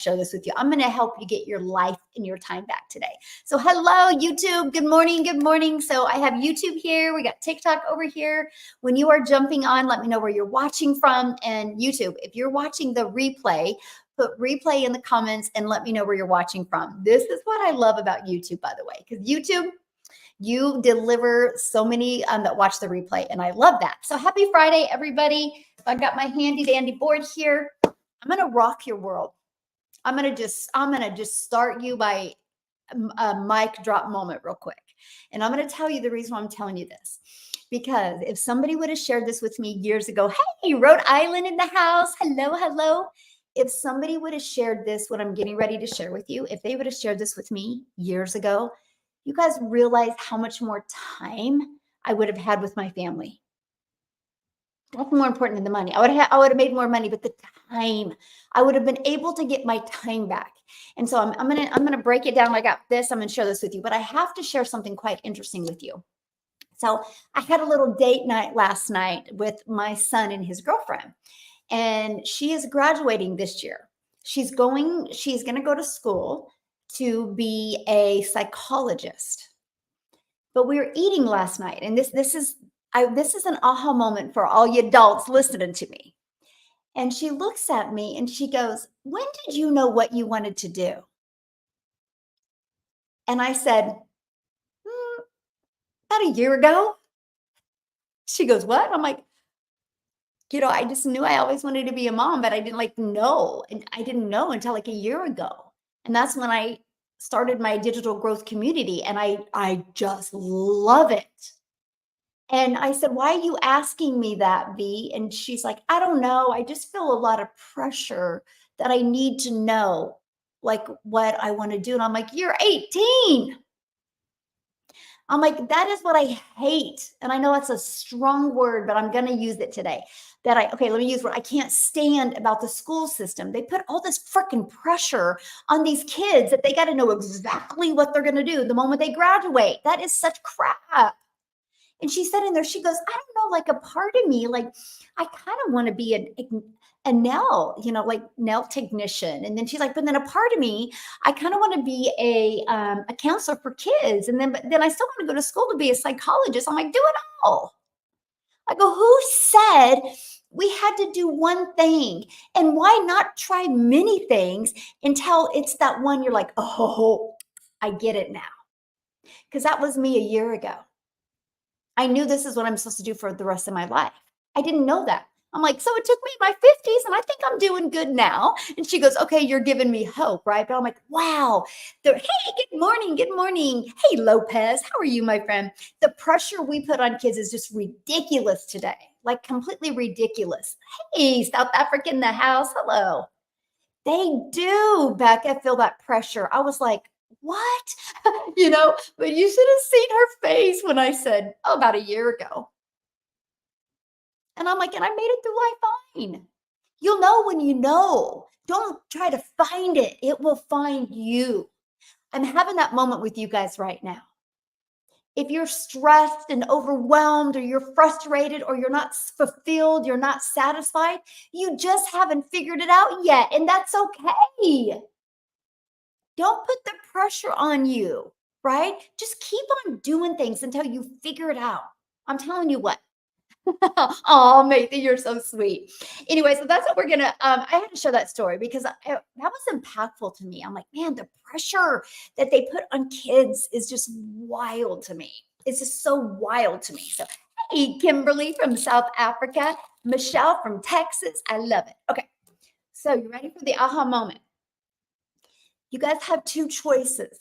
share this with you. I'm going to help you get your life and your time back today. So hello, YouTube. Good morning. Good morning. So I have YouTube here. We got TikTok over here. When you are jumping on, let me know where you're watching from. And YouTube, if you're watching the replay, put replay in the comments and let me know where you're watching from. This is what I love about YouTube, by the way, because YouTube, you deliver so many that watch the replay, and I love that. So happy Friday, everybody. I've got my handy dandy board here. I'm going to rock your world. I'm going to just start you by a mic drop moment real quick. And I'm going to tell you the reason why I'm telling you this. Because if somebody would have shared this with me years ago, hey, Rhode Island in the house. Hello, hello. If somebody would have shared this, what I'm getting ready to share with you, if they would have shared this with me years ago, you guys realize how much more time I would have had with my family. That's more important than the money. I would have made more money, but the time, I would have been able to get my time back. And so I'm gonna break it down. I got this. I'm gonna share this with you, but I have to share something quite interesting with you. So I had a little date night last night with my son and his girlfriend, and she is graduating this year. She's gonna go to school to be a psychologist. But we were eating last night, and this is an aha moment for all you adults listening to me. And she looks at me and she goes, "When did you know what you wanted to do?" And I said, about a year ago. She goes, "What?" I'm like, I just knew I always wanted to be a mom, but I didn't know. And I didn't know until like a year ago. And that's when I started my digital growth community. And I just love it. And I said, "Why are you asking me that, V?" And she's like, "I don't know. I just feel a lot of pressure that I need to know like what I want to do." And I'm like, "You're 18." I'm like, that is what I hate. And I know it's a strong word, but I'm going to use it today. Let me use what I can't stand about the school system. They put all this freaking pressure on these kids that they got to know exactly what they're going to do the moment they graduate. That is such crap. And she said in there, she goes, "I don't know, like a part of me, like I kind of want to be a nail, like nail technician." And then she's like, "But then a part of me, I kind of want to be a counselor for kids. And then I still want to go to school to be a psychologist." I'm like, "Do it all." I go, "Who said we had to do one thing? And why not try many things until it's that one you're like, oh, I get it now." Because that was me a year ago. I knew this is what I'm supposed to do for the rest of my life. I didn't know that. I'm like, so it took me my 50s and I think I'm doing good now. And she goes, "Okay, you're giving me hope, right?" But I'm like, wow. Hey, good morning. Good morning. Hey, Lopez. How are you, my friend? The pressure we put on kids is just ridiculous today. Like completely ridiculous. Hey, South Africa in the house. Hello. They do, Becca, feel that pressure. I was like, what? But you should have seen her face when I said, "Oh, about a year ago." And I'm like, and I made it through life fine. You'll know when you know. Don't try to find it. It will find you. I'm having that moment with you guys right now. If you're stressed and overwhelmed, or you're frustrated, or you're not fulfilled, you're not satisfied, you just haven't figured it out yet. And that's okay. Don't put the pressure on you, right? Just keep on doing things until you figure it out. I'm telling you what. Oh, Mathan, you're so sweet. Anyway, so that's what we're gonna. I had to share that story because that was impactful to me. I'm like, man, the pressure that they put on kids is just wild to me. It's just so wild to me. So, hey, Kimberly from South Africa, Michelle from Texas. I love it. Okay, so you ready for the aha moment? You guys have two choices.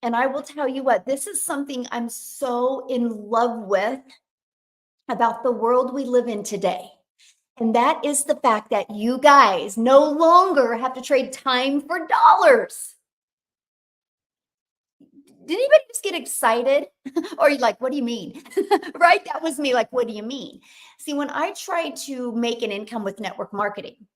And I will tell you what, this is something I'm so in love with about the world we live in today. And that is the fact that you guys no longer have to trade time for dollars. Did anybody just get excited? Or are you like, "What do you mean?" Right? That was me like, "What do you mean?" See, when I tried to make an income with network marketing,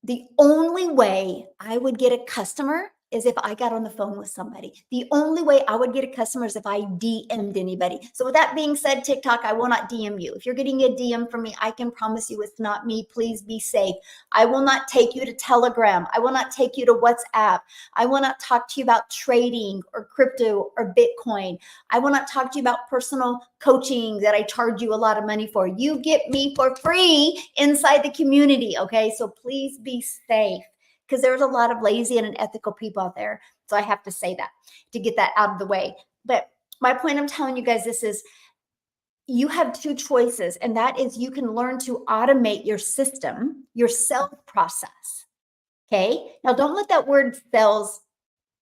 the only way I would get a customer is if I got on the phone with somebody. The only way I would get a customer is if I DM'd anybody. So with that being said, TikTok, I will not DM you. If you're getting a DM from me, I can promise you it's not me. Please be safe. I will not take you to Telegram. I will not take you to WhatsApp. I will not talk to you about trading or crypto or Bitcoin. I will not talk to you about personal coaching that I charge you a lot of money for. You get me for free inside the community, okay? So please be safe, because there's a lot of lazy and unethical people out there. So I have to say that to get that out of the way. But my point I'm telling you guys this is, you have two choices, and that is you can learn to automate your system, your sales process. Okay. Now don't let that word sales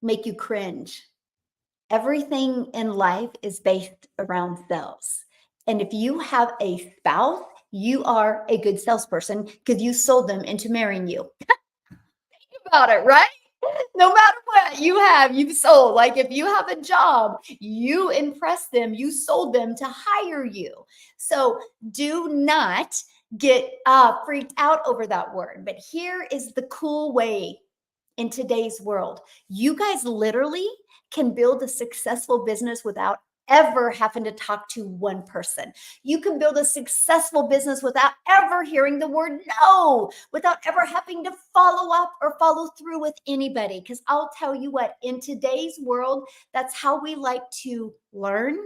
make you cringe. Everything in life is based around sales. And if you have a spouse, you are a good salesperson because you sold them into marrying you. About it, right? No matter what you have, you've sold. Like if you have a job, you impressed them, you sold them to hire you. So do not get freaked out over that word. But here is the cool way in today's world. You guys literally can build a successful business without ever having to talk to one person. You can build a successful business without ever hearing the word no, without ever having to follow up or follow through with anybody. Because I'll tell you what, in today's world, that's how we like to learn.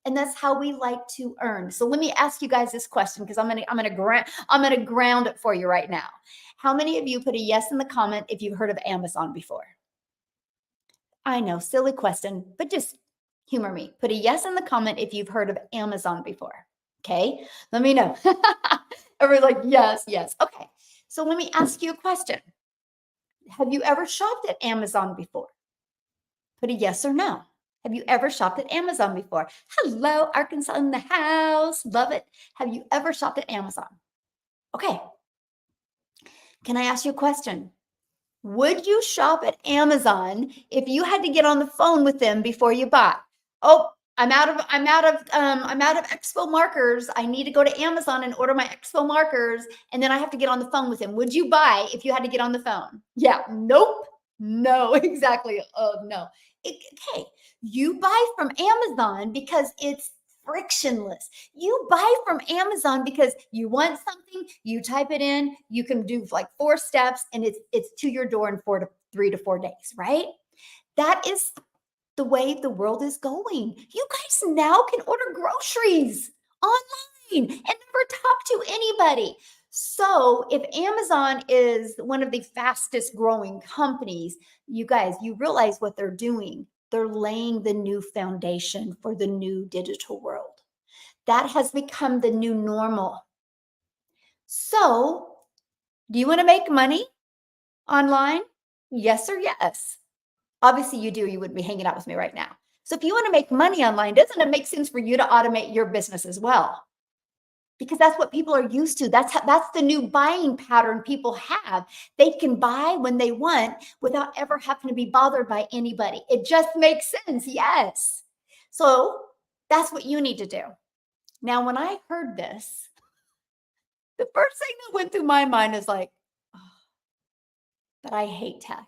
And that's how we like to earn. So let me ask you guys this question, because I'm gonna ground it for you right now. How many of you put a yes in the comment if you've heard of Amazon before? I know, silly question, but just humor me. Put a yes in the comment if you've heard of Amazon before. Okay, let me know. Everybody's like, yes, yes. Okay, so let me ask you a question. Have you ever shopped at Amazon before? Put a yes or no. Have you ever shopped at Amazon before? Hello, Arkansas in the house. Love it. Have you ever shopped at Amazon? Okay. Can I ask you a question? Would you shop at Amazon if you had to get on the phone with them before you bought? Oh, I'm out of Expo markers. I need to go to Amazon and order my Expo markers, and then I have to get on the phone with them. Would you buy if you had to get on the phone? Yeah, nope, no, exactly. Oh no. Okay, you buy from Amazon because it's frictionless. You buy from Amazon because you want something, you type it in, you can do like 4 steps, and it's to your door in 3 to 4 days, right? That is the way the world is going. You guys now can order groceries online and never talk to anybody. So if Amazon is one of the fastest growing companies, you guys, you realize what they're doing. They're laying the new foundation for the new digital world. That has become the new normal. So, do you want to make money online? Yes or yes? Obviously you do, you wouldn't be hanging out with me right now. So if you want to make money online, doesn't it make sense for you to automate your business as well? Because that's what people are used to. That's the new buying pattern people have. They can buy when they want without ever having to be bothered by anybody. It just makes sense. Yes. So that's what you need to do. Now, when I heard this, the first thing that went through my mind is like, oh, but I hate tech.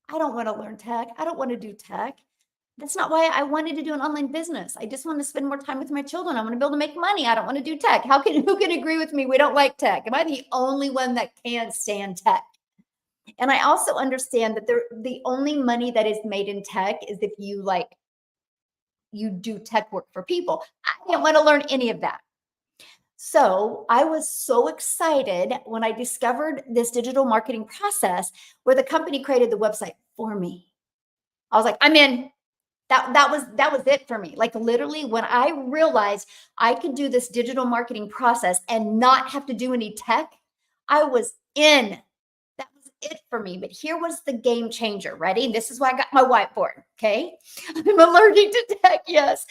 I don't want to learn tech. I don't want to do tech. That's not why I wanted to do an online business. I just want to spend more time with my children. I want to be able to make money. I don't want to do tech. Who can agree with me? We don't like tech. Am I the only one that can't stand tech? And I also understand that the only money that is made in tech is if you do tech work for people. I didn't want to learn any of that. So I was so excited when I discovered this digital marketing process where the company created the website for me. I was like, I'm in. That was it for me. Like literally when I realized I could do this digital marketing process and not have to do any tech, I was in. That was it for me. But here was the game changer. Ready? This is why I got my whiteboard. Okay. I'm allergic to tech. Yes.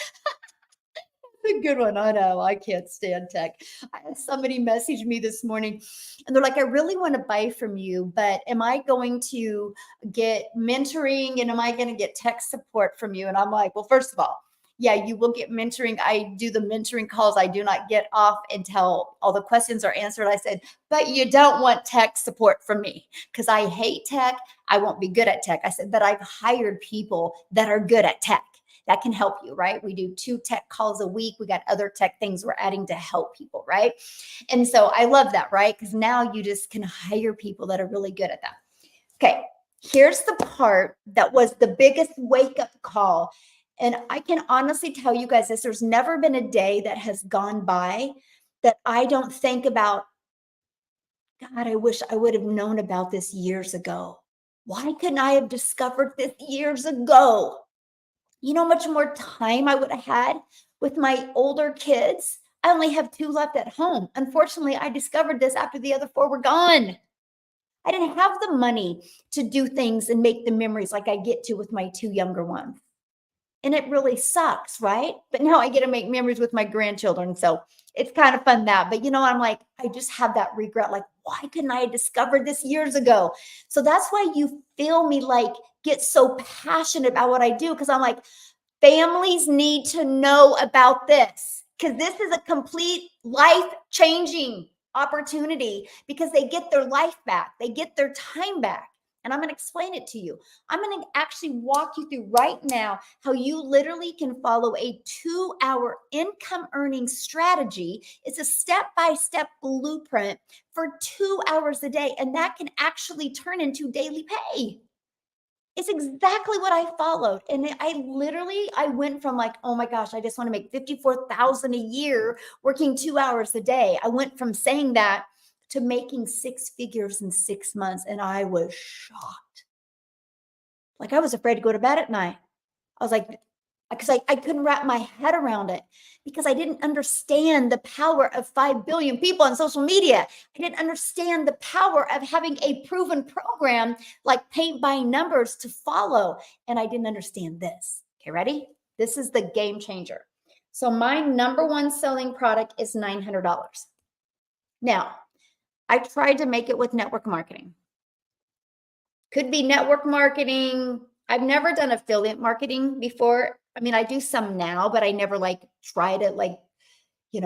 A good one. I know. I can't stand tech. I had somebody message me this morning and they're like, I really want to buy from you, but am I going to get mentoring and am I going to get tech support from you? And I'm like, well, first of all, Yeah, you will get mentoring. I do the mentoring calls. I do not get off until all the questions are answered. I said, but you don't want tech support from me because I hate tech. I won't be good at tech. I said, but I've hired people that are good at tech that can help you, right? We do 2 tech calls a week. We got other tech things we're adding to help people, right? And so I love that, right? Because now you just can hire people that are really good at that. Okay, here's the part that was the biggest wake up call. And I can honestly tell you guys this, there's never been a day that has gone by that I don't think about, God, I wish I would have known about this years ago. Why couldn't I have discovered this years ago? You know how much more time I would have had with my older kids? I only have 2 left at home. Unfortunately, I discovered this after the other 4 were gone. I didn't have the money to do things and make the memories like I get to with my 2 younger ones. And it really sucks, right? But now I get to make memories with my grandchildren. So it's kind of fun that. But I'm like, I just have that regret. Like, why couldn't I have discovered this years ago? So that's why you feel me like get so passionate about what I do. Cause I'm like, families need to know about this because this is a complete life changing opportunity because they get their life back, they get their time back. And I'm going to explain it to you. I'm going to actually walk you through right now how you literally can follow a 2-hour income earning strategy. It's a step-by-step blueprint for 2 hours a day, and that can actually turn into daily pay. It's exactly what I followed. And I went from like, oh my gosh, I just want to make 54,000 a year working 2 hours a day. I went from saying that to making 6 figures in 6 months. And I was shocked. Like I was afraid to go to bed at night. I was like, because I couldn't wrap my head around it because I didn't understand the power of 5 billion people on social media. I didn't understand the power of having a proven program like paint by numbers to follow. And I didn't understand this. Okay, ready? This is the game changer. So my number one selling product is $900. Now, I tried to make it with network marketing. Could be network marketing. I've never done affiliate marketing before. I mean, I do some now, but I never like tried it like,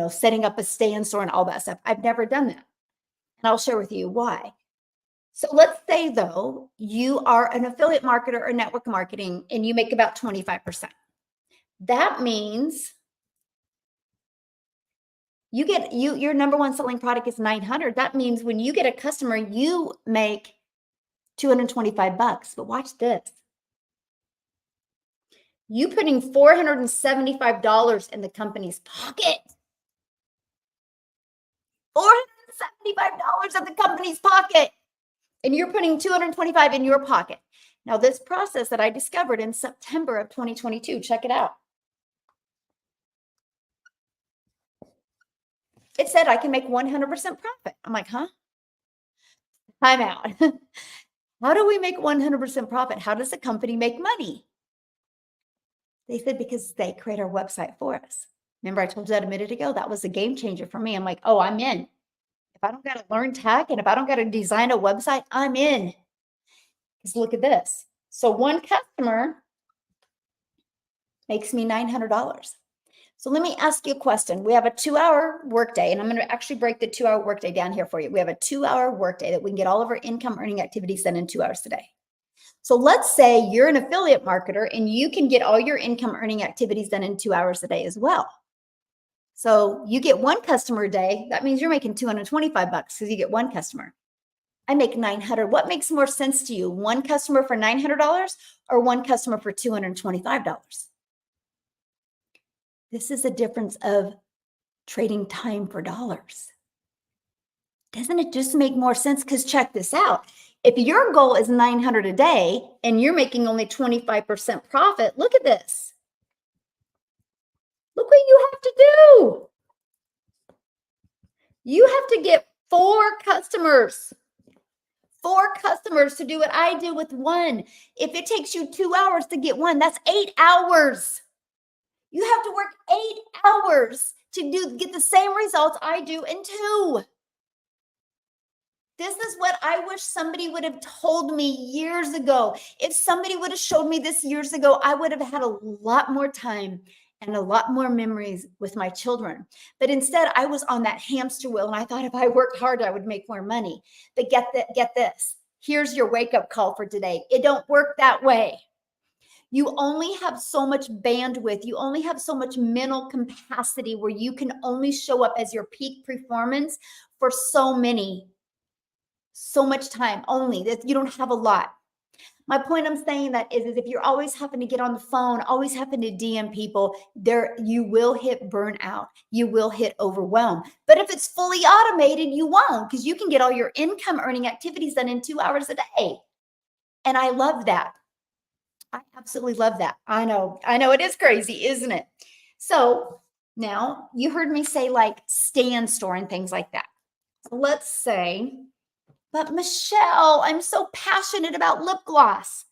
setting up a stand store and all that stuff. I've never done that. And I'll share with you why. So let's say though, you are an affiliate marketer or network marketing and you make about 25%. That means your number one selling product is 900. That means when you get a customer, you make $225. But watch this. You putting $475 in the company's pocket. $475 in the company's pocket. And you're putting $225 in your pocket. Now, this process that I discovered in September of 2022, check it out. It said I can make 100% profit. I'm like, huh? Time out. How do we make 100% profit? How does a company make money? They said, because they create our website for us. Remember I told you that a minute ago? That was a game changer for me. I'm like, oh, I'm in. If I don't got to learn tech and if I don't got to design a website, I'm in. Because look at this. So one customer makes me $900. So let me ask you a question. We have a 2-hour workday, and I'm going to actually break the 2-hour workday down here for you. We have a 2-hour workday that we can get all of our income earning activities done in 2 hours today. So let's say you're an affiliate marketer and you can get all your income earning activities done in 2 hours a day as well. So you get one customer a day. That means you're making $225 because you get one customer. I make 900. What makes more sense to you? One customer for $900 or one customer for $225? This is the difference of trading time for dollars. Doesn't it just make more sense? Because check this out. If your goal is 900 a day and you're making only 25% profit, look at this. Look what you have to do. You have to get 4 customers. 4 customers to do what I do with one. If it takes you 2 hours to get one, that's 8 hours. You have to work 8 hours to get the same results I do in 2. This is what I wish somebody would have told me years ago. If somebody would have showed me this years ago, I would have had a lot more time and a lot more memories with my children. But instead, I was on that hamster wheel, and I thought if I worked harder, I would make more money. But get this. Here's your wake-up call for today. It don't work that way. You only have so much bandwidth. You only have so much mental capacity where you can only show up as your peak performance for so much time only. That you don't have a lot. My point I'm saying that is if you're always having to get on the phone, always having to DM people, you will hit burnout. You will hit overwhelm. But if it's fully automated, you won't, because you can get all your income earning activities done in 2 hours a day. And I love that. I absolutely love that. I know it is crazy, isn't it? So now you heard me say like stand store and things like that. So let's say, but Michelle, I'm so passionate about lip gloss.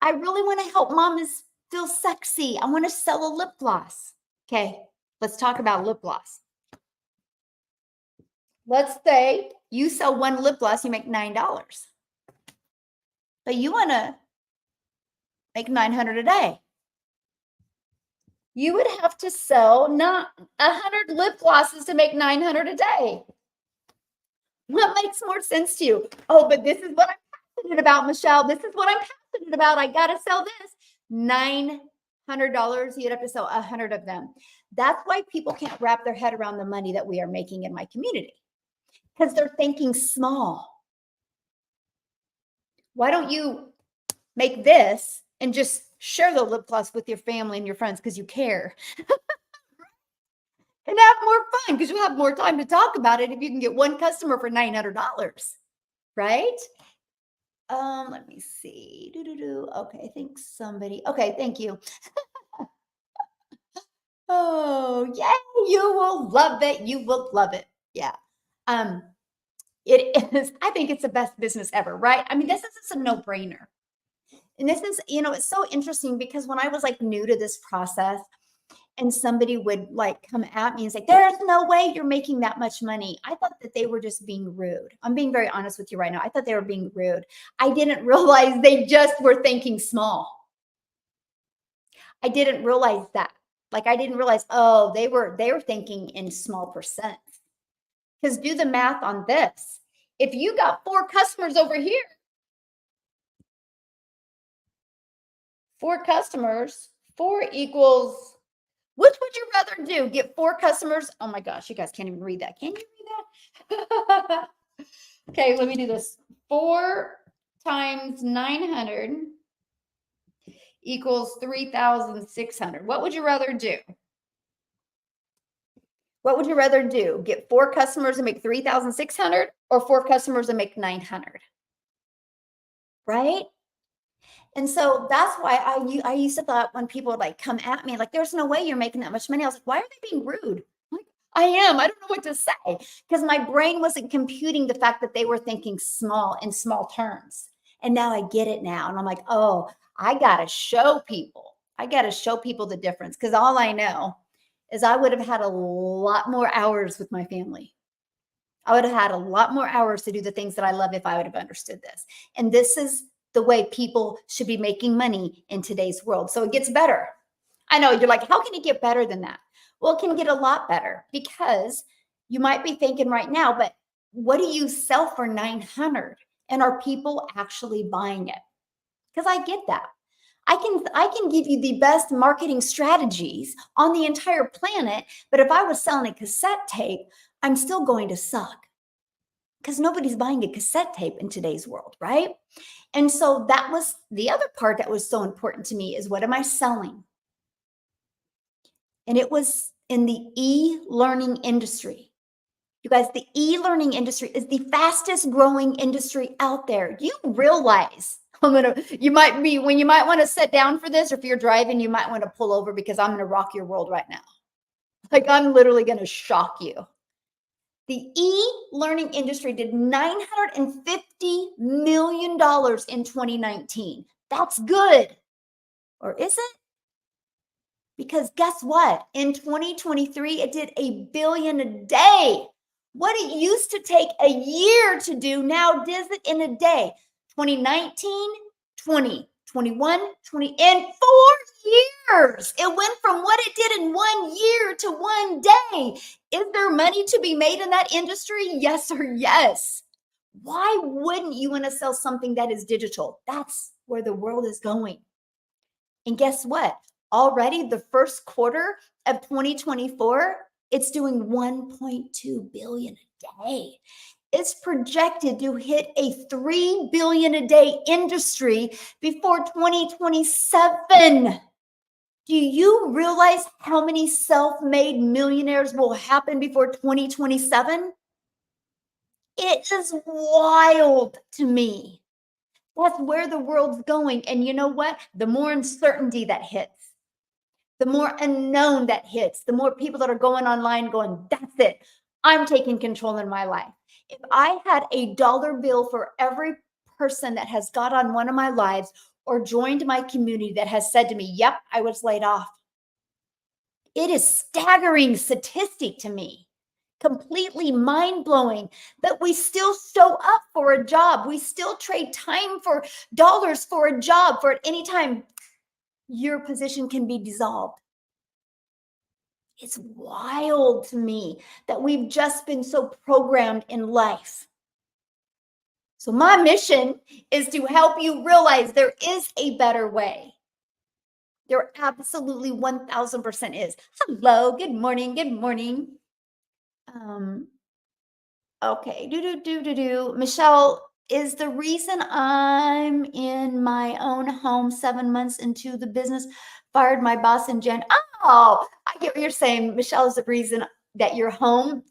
I really want to help mamas feel sexy. I want to sell a lip gloss. Okay, let's talk about lip gloss. Let's say you sell one lip gloss, you make $9. But you want to make $900 a day. You would have to sell not 100 lip glosses to make $900 a day. What makes more sense to you? Oh, but this is what I'm passionate about, Michelle. This is what I'm passionate about. I got to sell this. $900, you'd have to sell 100 of them. That's why people can't wrap their head around the money that we are making in my community, because they're thinking small. Why don't you make this and just share the lip gloss with your family and your friends because you care? And have more fun, because you'll have more time to talk about it if you can get one customer for $900, right? Let me see. Okay, I think somebody. Okay, thank you. Oh, yay, you will love it. You will love it. Yeah. It is, I think it's the best business ever, right? I mean, this is a no-brainer. And this is, it's so interesting because when I was like new to this process, and somebody would like come at me and say, there's no way you're making that much money, I thought that they were just being rude. I'm being very honest with you right now. I thought they were being rude. I didn't realize they just were thinking small. I didn't realize that. Like, I didn't realize, oh, they were thinking in small percent. Because do the math on this. If you got 4 customers over here, 4 customers, 4 equals, which would you rather do? Get 4 customers? Oh my gosh, you guys can't even read that. Can you read that? Okay, let me do this. 4 times 900 equals 3,600. What would you rather do? What would you rather do? Get 4 customers and make 3,600 or 4 customers and make 900? Right? And so that's why I used to thought when people would like come at me, like, there's no way you're making that much money. I was like, why are they being rude? I'm like, I am. I don't know what to say, because my brain wasn't computing the fact that they were thinking small in small terms. And now I get it now. And I'm like, oh, I got to show people. I got to show people the difference, because all I know is I would have had a lot more hours with my family. I would have had a lot more hours to do the things that I love if I would have understood this. And this is the way people should be making money in today's world. So it gets better. I know you're like, how can it get better than that? Well, it can get a lot better, because you might be thinking right now, but what do you sell for 900? And are people actually buying it? Because I get that. I can give you the best marketing strategies on the entire planet, but if I was selling a cassette tape, I'm still going to suck, because nobody's buying a cassette tape in today's world, right? And so that was the other part that was so important to me, is what am I selling? And it was in the e-learning industry. You guys, the e-learning industry is the fastest growing industry out there. You realize you might want to sit down for this, or if you're driving, you might want to pull over, because I'm going to rock your world right now. Like, I'm literally going to shock you. The e-learning industry did $950 million in 2019. That's good. Or is it? Because guess what? In 2023, it did $1 billion a day. What it used to take a year to do now does it in a day. 2019, 20, 21, 20, in 4 years. It went from what it did in 1 year to 1 day. Is there money to be made in that industry? Yes or yes. Why wouldn't you want to sell something that is digital? That's where the world is going. And guess what? Already the first quarter of 2024, it's doing 1.2 billion a day. It's projected to hit a 3 billion a day industry before 2027. Do you realize how many self-made millionaires will happen before 2027? It is wild to me. That's where the world's going. And you know what? The more uncertainty that hits, the more unknown that hits, the more people that are going online going, that's it. I'm taking control in my life. If I had a dollar bill for every person that has got on one of my lives or joined my community that has said to me, yep, I was laid off. It is staggering statistic to me. Completely mind-blowing that we still show up for a job. We still trade time for dollars for a job, for at any time your position can be dissolved. It's wild to me that we've just been so programmed in life. So my mission is to help you realize there is a better way. There absolutely 1000% is. Hello, good morning, good morning. Okay, Michelle, is the reason I'm in my own home 7 months into the business, fired my boss in Jan. Oh, I get what you're saying. Michelle is the reason that you're home.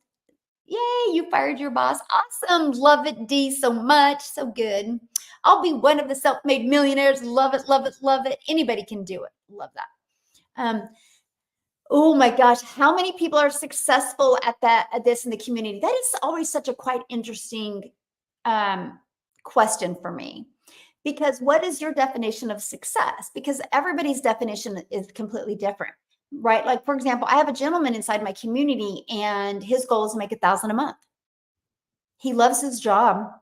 Yay, you fired your boss. Awesome. Love it, Dee, so much. So good. I'll be one of the self-made millionaires. Love it, love it, love it. Anybody can do it. Love that. Oh my gosh, how many people are successful at this in the community? That is always such a quite interesting question for me. Because what is your definition of success? Because everybody's definition is completely different, right? Like, for example, I have a gentleman inside my community and his goal is to make $1,000 a month. He loves his job.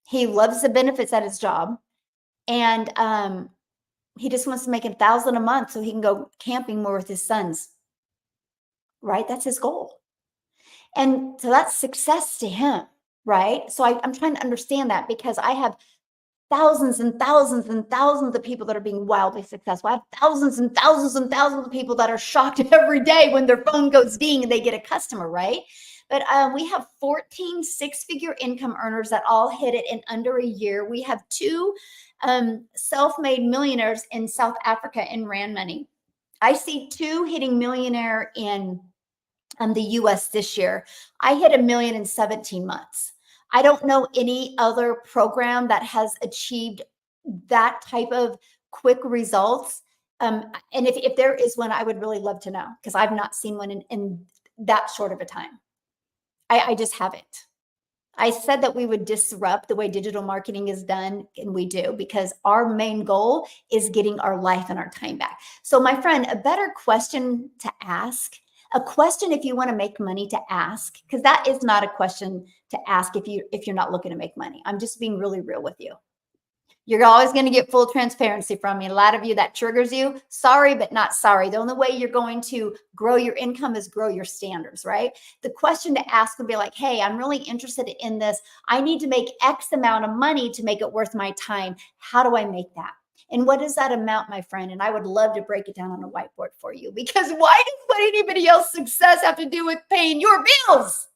He loves the benefits at his job. And he just wants to make $1,000 a month so he can go camping more with his sons. Right? That's his goal. And so that's success to him, right? So I'm trying to understand that because I have thousands and thousands and thousands of people that are being wildly successful. I have thousands and thousands and thousands of people that are shocked every day when their phone goes ding and they get a customer, right? But we have 14 six-figure income earners that all hit it in under a year. We have two self-made millionaires in South Africa in Rand Money. I see two hitting millionaire in the US this year. I hit 1 million in 17 months. I don't know any other program that has achieved that type of quick results. And if there is one, I would really love to know because I've not seen one in that short of a time. I just haven't. I said that we would disrupt the way digital marketing is done, and we do, because our main goal is getting our life and our time back. So my friend, a better question to ask, a question if you want to make money to ask, because that is not a question to ask if you're not looking to make money. I'm just being really real with you. You're always going to get full transparency from me. A lot of you, that triggers you. Sorry, but not sorry. The only way you're going to grow your income is grow your standards, right? The question to ask would be like, hey, I'm really interested in this. I need to make X amount of money to make it worth my time. How do I make that? And what is that amount, my friend? And I would love to break it down on a whiteboard for you, because why does what anybody else's success have to do with paying your bills?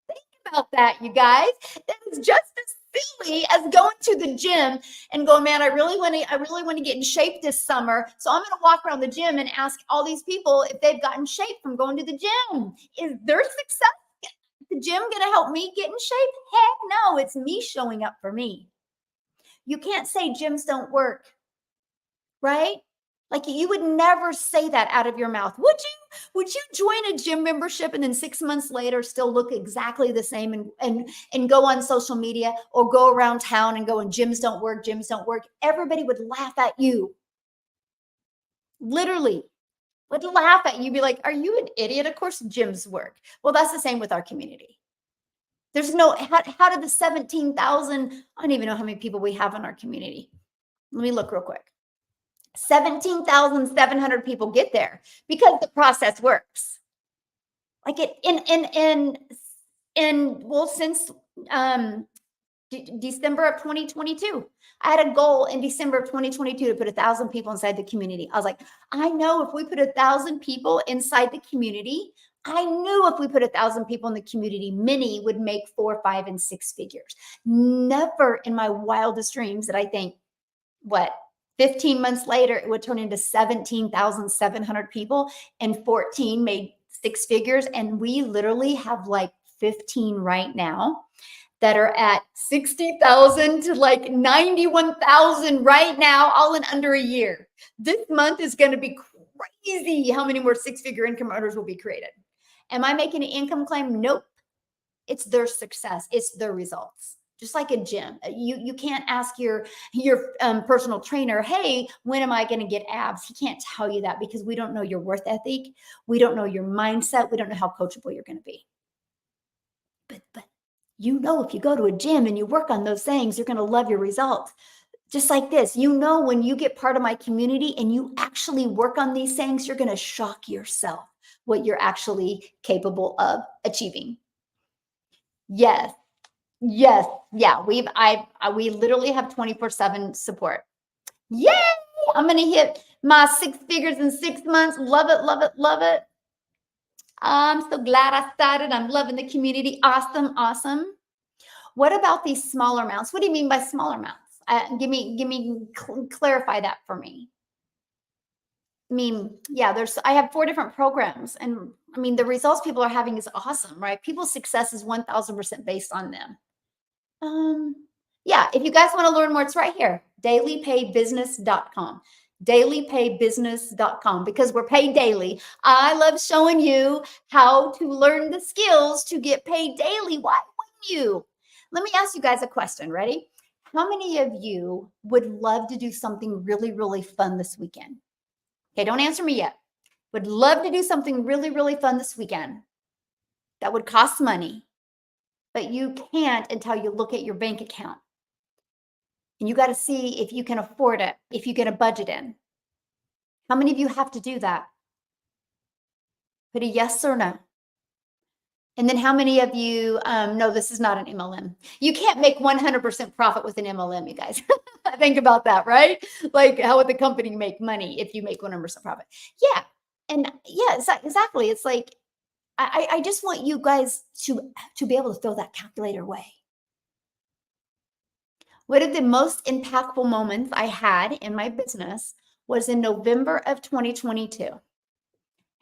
Think about that, you guys. That is just as silly as going to the gym and going, man, I really want to get in shape this summer. So I'm going to walk around the gym and ask all these people if they've gotten shape from going to the gym. Is their success at the gym going to help me get in shape? Heck no, it's me showing up for me. You can't say gyms don't work, right? Like, you would never say that out of your mouth. Would you join a gym membership and then 6 months later still look exactly the same and go on social media or go around town and go, and gyms don't work, gyms don't work? Everybody would laugh at you. Literally would laugh at you, be like, are you an idiot? Of course gyms work. Well, that's the same with our community. There's no, how did the 17,000, I don't even know how many people we have in our community. Let me look real quick. 17,700 people get there because the process works. Like it well, since December of 2022. I had a goal in December of 2022 to put 1,000 people inside the community. I was like, I know if we put 1,000 people inside the community, I knew if we put 1,000 people in the community, many would make 4, 5, and 6 figures. Never in my wildest dreams did I think, 15 months later, it would turn into 17,700 people and 14 made 6 figures. And we literally have like 15 right now that are at 60,000 to like 91,000 right now, all in under a year. This month is going to be crazy how many more 6-figure income earners will be created. Am I making an income claim? Nope. It's their success. It's their results. Just like a gym. You can't ask your personal trainer, hey, when am I going to get abs? He can't tell you that because we don't know your worth ethic. We don't know your mindset. We don't know how coachable you're going to be. But you know, if you go to a gym and you work on those things, you're going to love your results. Just like this, you know, when you get part of my community and you actually work on these things, you're going to shock yourself what you're actually capable of achieving. Yes. Yes. Yeah. We literally have 24/7 support. Yay. I'm going to hit my 6 figures in 6 months. Love it. Love it. Love it. I'm so glad I started. I'm loving the community. Awesome. Awesome. What about these smaller amounts? What do you mean by smaller amounts? Clarify that for me. I mean, yeah, I have 4 different programs, and I mean, the results people are having is awesome, right? People's success is 1,000% based on them. Yeah, if you guys want to learn more, it's right here, dailypaybusiness.com. dailypaybusiness.com, because we're paid daily. I love showing you how to learn the skills to get paid daily. Why wouldn't you? Let me ask you guys a question. Ready? How many of you would love to do something really, really fun this weekend? Okay, don't answer me yet. Would love to do something really, really fun this weekend that would cost money, but you can't until you look at your bank account. And you got to see if you can afford it, if you get a budget in. How many of you have to do that? Put a yes or no. And then how many of you, no, this is not an MLM. You can't make 100% profit with an MLM, you guys. Think about that, right? Like, how would the company make money if you make 100% profit? Yeah. And yeah, exactly. It's like, I just want you guys to be able to throw that calculator away. One of the most impactful moments I had in my business was in November of 2022.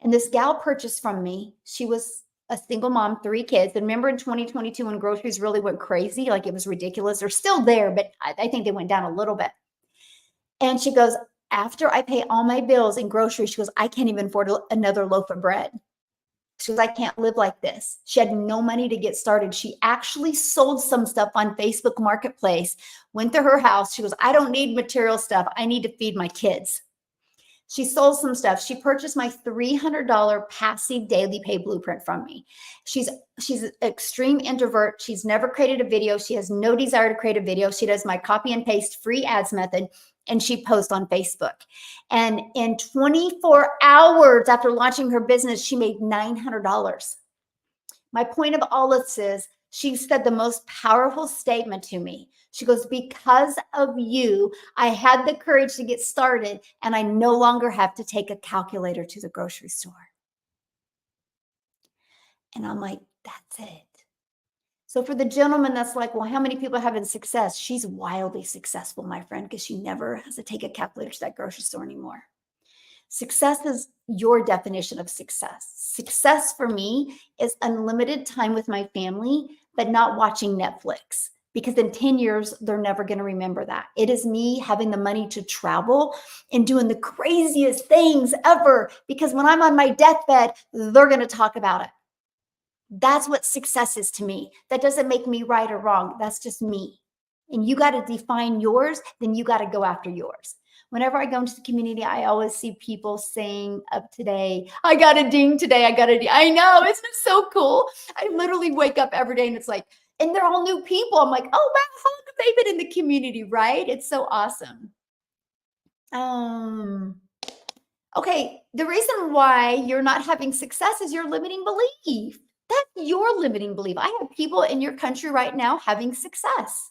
And this gal purchased from me. She was a single mom, 3 kids. And remember in 2022 when groceries really went crazy, like it was ridiculous. They're still there, but I think they went down a little bit. And she goes, after I pay all my bills in groceries, she goes, I can't even afford another loaf of bread. She goes, I can't live like this. She had no money to get started. She actually sold some stuff on Facebook Marketplace, went to her house. She goes, I don't need material stuff. I need to feed my kids. She sold some stuff. She purchased my $300 passive daily pay blueprint from me. She's an extreme introvert. She's never created a video. She has no desire to create a video. She does my copy and paste free ads method, and she posts on Facebook. And in 24 hours after launching her business, she made $900. My point of all this is, she said the most powerful statement to me. She goes, because of you, I had the courage to get started, and I no longer have to take a calculator to the grocery store. And I'm like, that's it. So for the gentleman that's like, well, how many people are having success? She's wildly successful, my friend, because she never has to take a calculator to that grocery store anymore. Success is your definition of success. Success for me is unlimited time with my family, but not watching Netflix, because in 10 years, they're never going to remember that. It is me having the money to travel and doing the craziest things ever, because when I'm on my deathbed, they're going to talk about it. That's what success is to me. That doesn't make me right or wrong. That's just me. And you got to define yours, then you got to go after yours. Whenever I go into the community, I always see people saying up today, I got a ding today. I got a ding. I know, isn't it so cool? I literally wake up every day and it's like, and they're all new people. I'm like, oh, wow, how long have they been in the community, right? It's so awesome. Okay, the reason why you're not having success is your limiting belief. That's your limiting belief. I have people in your country right now having success.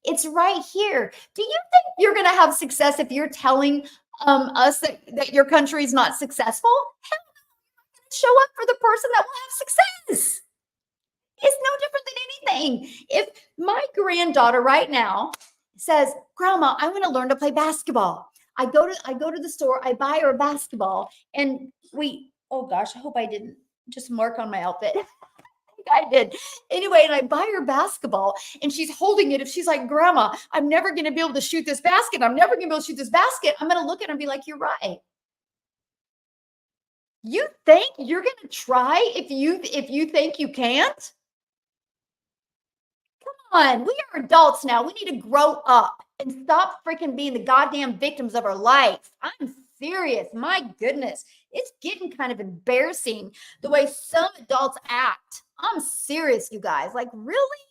It's right here. Do you think you're going to have success if you're telling us that your country is not successful? Hell, show up for the person that will have success. It's no different than anything. If my granddaughter right now says, "Grandma, I want to learn to play basketball," I go to the store, I buy her a basketball, and oh gosh, I hope I didn't just mark on my outfit. I did. Anyway, and I buy her basketball and she's holding it. If she's like, "Grandma, I'm never going to be able to shoot this basket. I'm never going to be able to shoot this basket." I'm going to look at her and be like, "You're right. You think you're going to try if you think you can't? On. We are adults now. We need to grow up and stop freaking being the goddamn victims of our life. I'm serious. My goodness. It's getting kind of embarrassing the way some adults act. I'm serious, you guys. Like, really?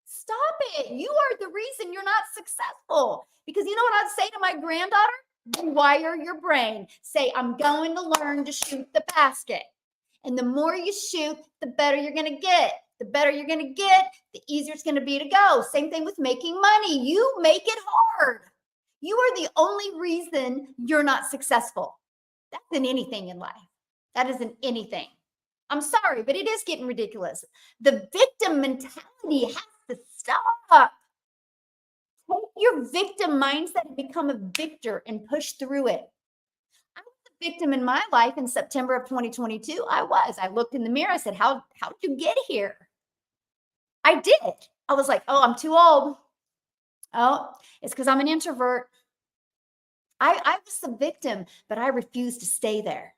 Stop it. You are the reason you're not successful. Because you know what I'd say to my granddaughter? Rewire your brain. Say, "I'm going to learn to shoot the basket." And the more you shoot, the better you're going to get. The better you're going to get, the easier it's going to be to go. Same thing with making money. You make it hard. You are the only reason you're not successful. That's in anything in life. That isn't anything. I'm sorry, but it is getting ridiculous. The victim mentality has to stop. Take your victim mindset and become a victor and push through it. I was a victim in my life in September of 2022. I looked in the mirror. I said, how did you get here? I did. I was like, "Oh, I'm too old. Oh, it's because I'm an introvert." I was the victim, but I refused to stay there.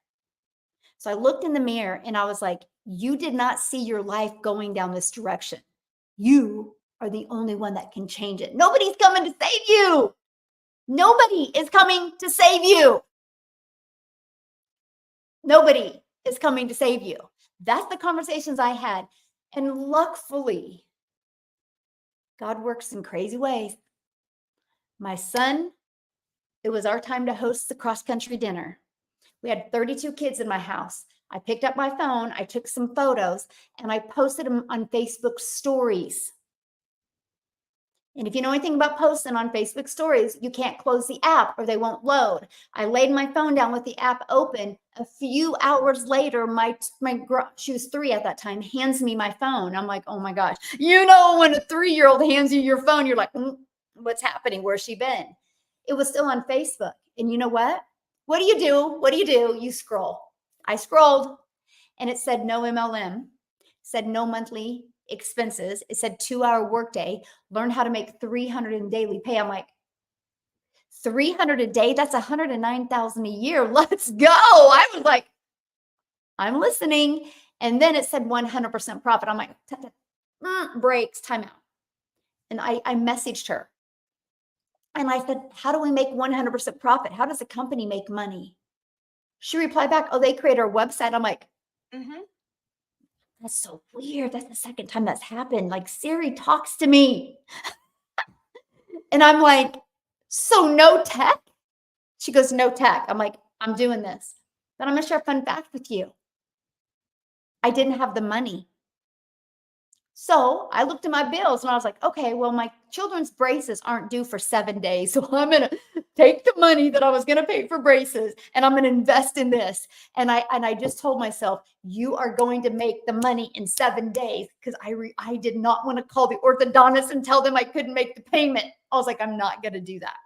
So I looked in the mirror and I was like, "You did not see your life going down this direction. You are the only one that can change it. Nobody's coming to save you. Nobody is coming to save you. Nobody is coming to save you." That's the conversations I had. And luckily, God works in crazy ways. My son, it was our time to host the cross country dinner. We had 32 kids in my house. I picked up my phone, I took some photos, and I posted them on Facebook stories. And if you know anything about posting on Facebook stories, you can't close the app or they won't load. I laid my phone down with the app open. A few hours later, she was 3 at that time, hands me my phone. I'm like, "Oh my gosh." You know, when a 3-year-old hands you your phone, you're like, "What's happening? Where's she been?" It was still on Facebook. And you know what? What do you do? What do? You scroll. I scrolled and it said no MLM, said no monthly expenses. It said 2-hour workday, learn how to make 300 in daily pay. I'm like, 300 a day? That's 109,000 a year. Let's go. I was like, I'm listening. And then it said 100% profit. I'm like, breaks, timeout. And I messaged her. And I said, "How do we make 100% profit? How does a company make money?" She replied back, "Oh, they create our website." I'm like, that's so weird. That's the second time that's happened. Like, Siri talks to me. And I'm like, "So no tech?" She goes, "No tech." I'm like, "I'm doing this." But I'm going to share a fun fact with you. I didn't have the money. So I looked at my bills and I was like, "Okay, well, my children's braces aren't due for 7 days. So I'm going to take the money that I was going to pay for braces and I'm going to invest in this." And I just told myself, "You are going to make the money in 7 days." Because I did not want to call the orthodontist and tell them I couldn't make the payment. I was like, "I'm not going to do that."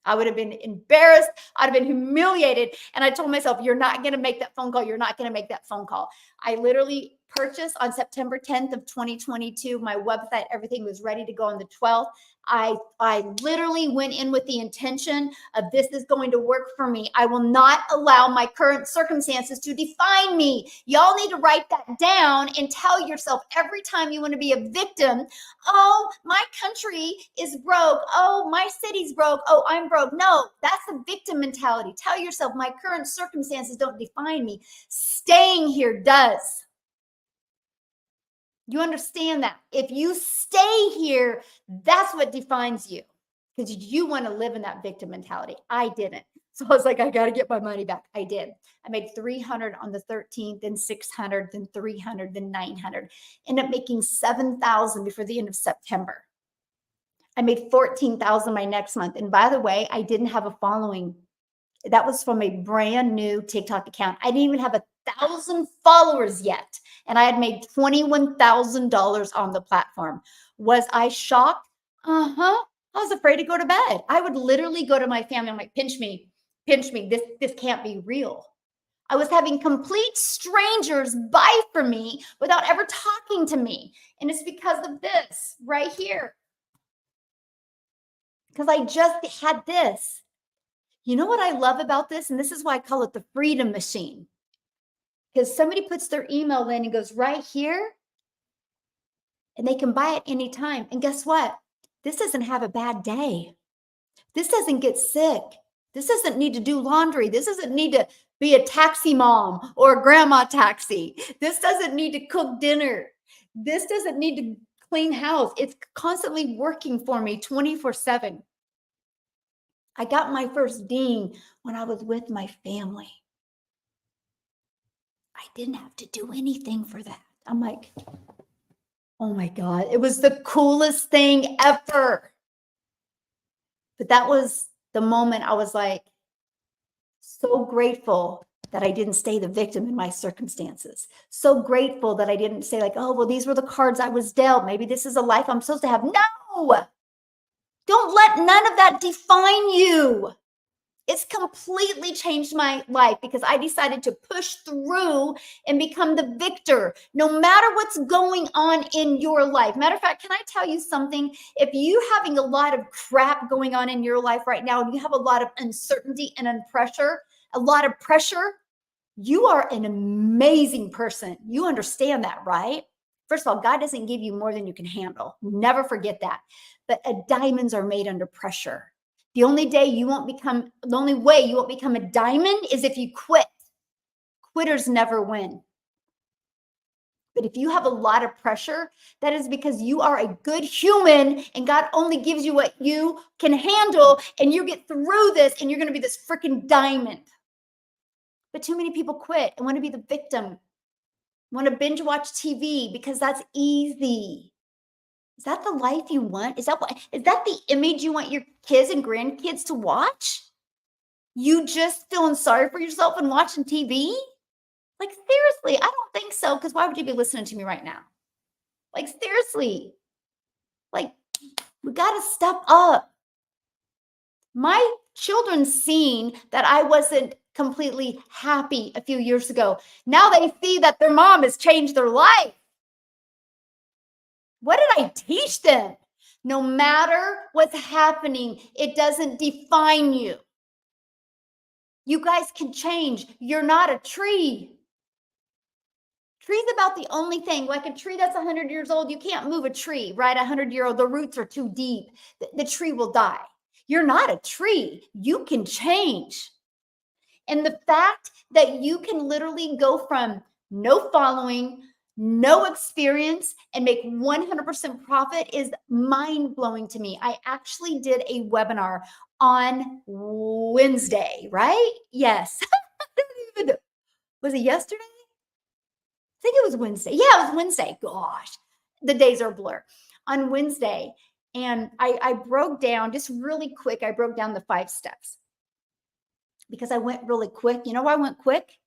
I would have been embarrassed. I'd have been humiliated. And I told myself, "You're not going to make that phone call. You're not going to make that phone call." I literally purchased on September 10th of 2022. My website, everything was ready to go on the 12th. I literally went in with the intention of, this is going to work for me. I will not allow my current circumstances to define me. Y'all need to write that down and tell yourself every time you want to be a victim, "Oh, my country is broke. Oh, my city's broke. Oh, I'm broke." No, that's a victim mentality. Tell yourself, "My current circumstances don't define me. Staying here does." You understand that? If you stay here, that's what defines you. because you want to live in that victim mentality. I didn't. So I was like, I got to get my money back. I did. I made 300 on the 13th, then 600, then 300, then 900. Ended up making 7,000 before the end of September. I made 14,000 my next month. And by the way, I didn't have a following. That was from a brand new TikTok account. I didn't even have 1,000 followers yet. And I had made $21,000 on the platform. Was I shocked? Uh-huh. I was afraid to go to bed. I would literally go to my family. I'm like, pinch me. This can't be real. I was having complete strangers buy from me without ever talking to me. And it's because of this right here. Because I just had this. You know what I love about this? And this is why I call it the freedom machine. Because somebody puts their email in and goes right here, and they can buy it anytime. And guess what? This doesn't have a bad day. This doesn't get sick. This doesn't need to do laundry. This doesn't need to be a taxi mom or a grandma taxi. This doesn't need to cook dinner. This doesn't need to clean house. It's constantly working for me 24/7. I got my first ding when I was with my family. I didn't have to do anything for that. I'm like, oh my God, it was the coolest thing ever. But that was the moment I was like, so grateful that I didn't stay the victim in my circumstances. So grateful that I didn't say like, oh, well, these were the cards I was dealt. Maybe this is a life I'm supposed to have. No, don't let none of that define you. It's completely changed my life because I decided to push through and become the victor, no matter what's going on in your life. Matter of fact, can I tell you something? If you're having a lot of crap going on in your life right now, and you have a lot of uncertainty and a lot of pressure, you are an amazing person. You understand that, right? First of all, God doesn't give you more than you can handle. Never forget that. But diamonds are made under pressure. The only way you won't become a diamond is if you quit. Quitters never win. But if you have a lot of pressure, that is because you are a good human and God only gives you what you can handle, and you get through this and you're going to be this freaking diamond. But too many people quit and want to be the victim, want to binge watch TV because that's easy. Is that the life you want? Is that the image you want your kids and grandkids to watch? You just feeling sorry for yourself and watching TV? Like, seriously, I don't think so. Because why would you be listening to me right now? Like, seriously. Like, we got to step up. My children seen that I wasn't completely happy a few years ago. Now they see that their mom has changed their life. What did I teach them? No matter what's happening, it doesn't define you. You guys can change. You're not a tree. Tree's about the only thing. Like a tree that's 100 years old, you can't move a tree, right? 100-year-old, the roots are too deep. The tree will die. You're not a tree. You can change. And the fact that you can literally go from no following, no experience, and make 100% profit is mind-blowing to me. I actually did a webinar on Wednesday, right? Yes. I don't even know. Was it yesterday? I think it was Wednesday. Yeah, it was Wednesday. Gosh, the days are a blur. On Wednesday, and I broke down, just really quick, I broke down the 5 steps because I went really quick. You know why I went quick?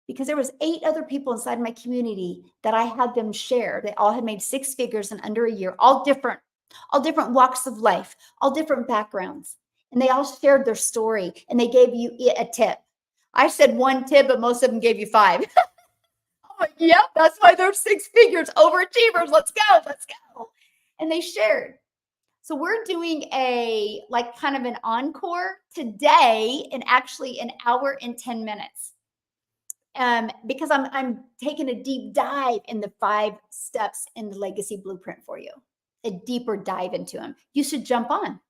Because there was 8 other people inside my community that I had them share. They all had made 6 figures in under a year, all different walks of life, all different backgrounds. And they all shared their story and they gave you a tip. I said 1 tip, but most of them gave you 5. I'm like, yep, that's why they're 6 figures, overachievers. Let's go. And they shared. So we're doing a kind of an encore today, and actually an hour and 10 minutes. Because I'm taking a deep dive in the 5 steps in the legacy blueprint for you, a deeper dive into them. You should jump on.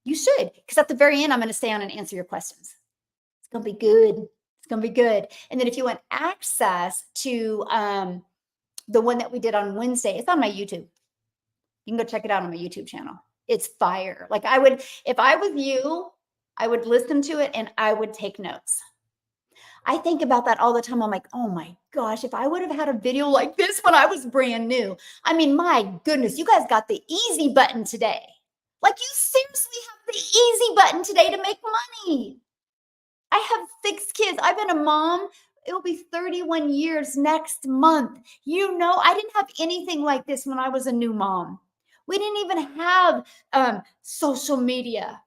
You should, because at the very end, I'm going to stay on and answer your questions. It's going to be good. It's going to be good. And then if you want access to the one that we did on Wednesday, it's on my YouTube. You can go check it out on my YouTube channel. It's fire. Like I would, if I was you, I would listen to it and I would take notes. I think about that all the time. I'm like, oh my gosh, if I would have had a video like this when I was brand new. I mean, my goodness, you guys got the easy button today. Like you seriously have the easy button today to make money. I have 6 kids. I've been a mom. It'll be 31 years next month. You know, I didn't have anything like this when I was a new mom. We didn't even have social media.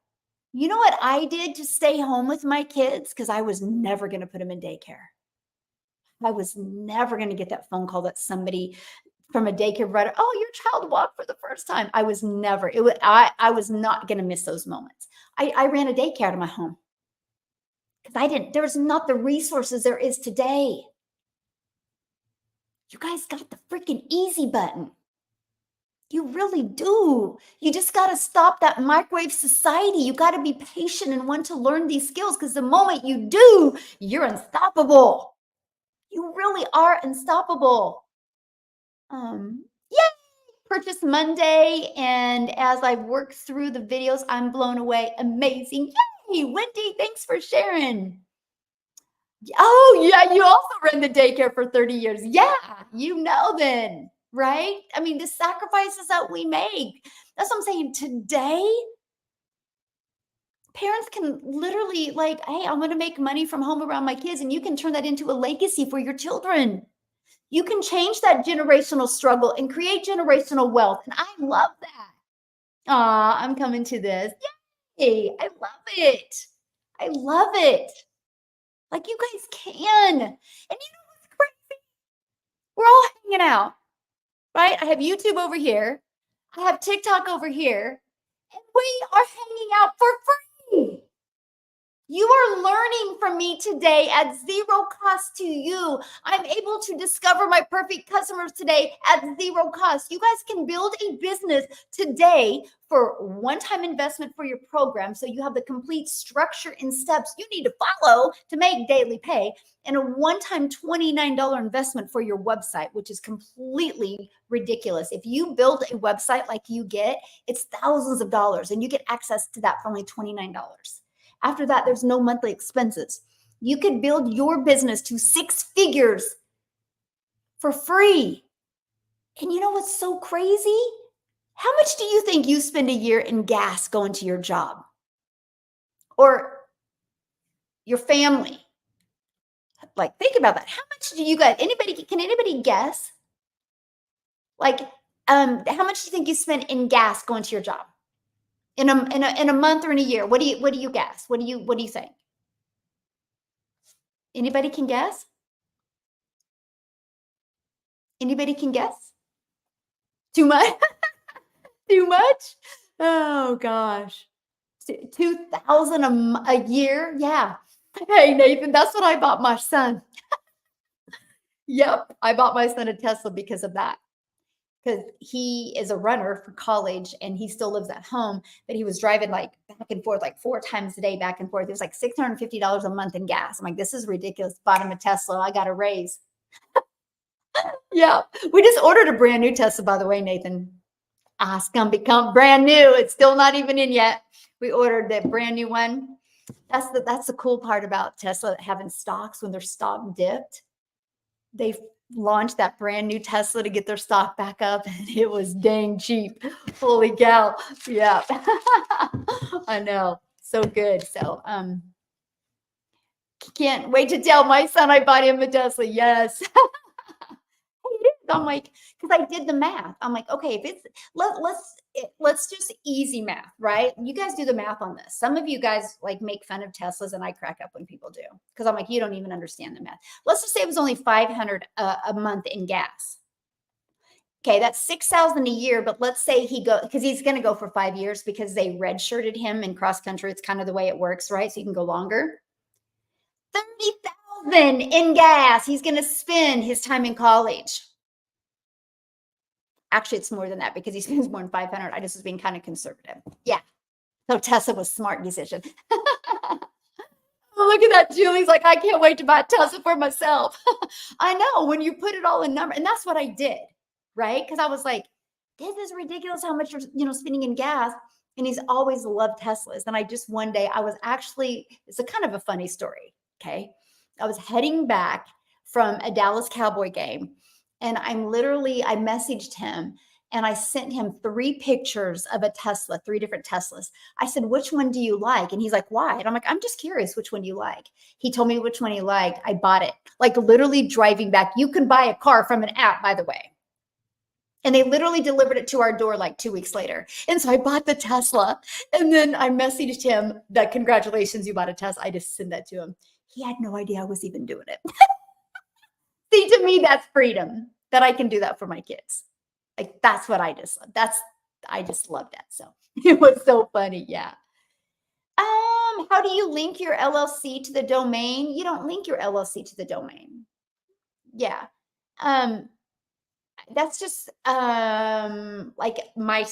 You know what I did to stay home with my kids? Because I was never going to put them in daycare. I was never going to get that phone call that somebody from a daycare provider, oh, your child walked for the first time. I was never, it was, I was not going to miss those moments. I ran a daycare out of my home because there was not the resources there is today. You guys got the freaking easy button. You really do. You just got to stop that microwave society. You got to be patient and want to learn these skills because the moment you do, you're unstoppable. You really are unstoppable. Yay! Purchase Monday. And as I've worked through the videos, I'm blown away. Amazing. Yay! Wendy, thanks for sharing. Oh, yeah. You also ran the daycare for 30 years. Yeah. You know then. Right? I mean, the sacrifices that we make. That's what I'm saying. Today, parents can literally like, hey, I'm going to make money from home around my kids, and you can turn that into a legacy for your children. You can change that generational struggle and create generational wealth. And I love that. I'm coming to this. Yay. I love it. I love it. Like you guys can. And you know what's crazy? We're all hanging out. Right? I have YouTube over here. I have TikTok over here. And we are hanging out for free. You are learning from me today at zero cost to you. I'm able to discover my perfect customers today at zero cost. You guys can build a business today for one-time investment for your program. So you have the complete structure and steps you need to follow to make daily pay, and a one-time $29 investment for your website, which is completely ridiculous. If you build a website like you get, it's thousands of dollars and you get access to that for only $29. After that, there's no monthly expenses. You could build your business to 6 figures for free. And you know what's so crazy? How much do you think you spend a year in gas going to your job? Or your family? Like, think about that. How much do you guys, can anybody guess? Like, how much do you think you spend in gas going to your job? In a month or in a year? What do you guess? What do you think? Anybody can guess? Anybody can guess? Too much? Too much? Oh gosh. 2,000 a year? Yeah. Hey Nathan, that's what I bought my son. Yep, I bought my son a Tesla because of that. Because he is a runner for college and he still lives at home, but he was driving like back and forth like 4 times a day back and forth. It was like $650 a month in gas. I'm like, this is ridiculous. Bought him a Tesla. I got a raise. Yeah. We just ordered a brand new Tesla, by the way, Nathan. It's gonna become brand new. It's still not even in yet. We ordered the brand new one. That's the cool part about Tesla having stocks. When their stock dipped, they launched that brand new Tesla to get their stock back up, and it was dang cheap. Holy cow. Yeah. I know. So good. So can't wait to tell my son I bought him a Tesla. Yes. I'm like, because I did the math. I'm like, okay, if it's let's just easy math, right? You guys do the math on this. Some of you guys like make fun of Teslas, and I crack up when people do because I'm like, you don't even understand the math. Let's just say it was only 500 a month in gas. Okay, that's 6,000 a year. But let's say because he's going to go for 5 years because they redshirted him in cross country. It's kind of the way it works, right? So you can go longer. 30,000 in gas. He's going to spend his time in college. Actually, it's more than that because he spends more than 500. I just was being kind of conservative. Yeah. So Tesla was a smart decision. Oh, look at that. Julie's like, I can't wait to buy a Tesla for myself. I know when you put it all in number, and that's what I did, right? Because I was like, this is ridiculous how much you're spending in gas. And he's always loved Teslas. And I just one day I was actually, it's a kind of a funny story. Okay. I was heading back from a Dallas Cowboy game, and I messaged him and I sent him 3 pictures of a Tesla, 3 different Teslas. I said, which one do you like? And he's like, why? And I'm like, I'm just curious which one you like. He told me which one he liked. I bought it. Like literally driving back. You can buy a car from an app, by the way. And they literally delivered it to our door like 2 weeks later. And so I bought the Tesla. And then I messaged him that congratulations, you bought a Tesla. I just sent that to him. He had no idea I was even doing it. See, to me, that's freedom that I can do that for my kids. Like that's what I just love that. So it was so funny. Yeah. How do you link your LLC to the domain? You don't link your LLC to the domain. Yeah. That's just like my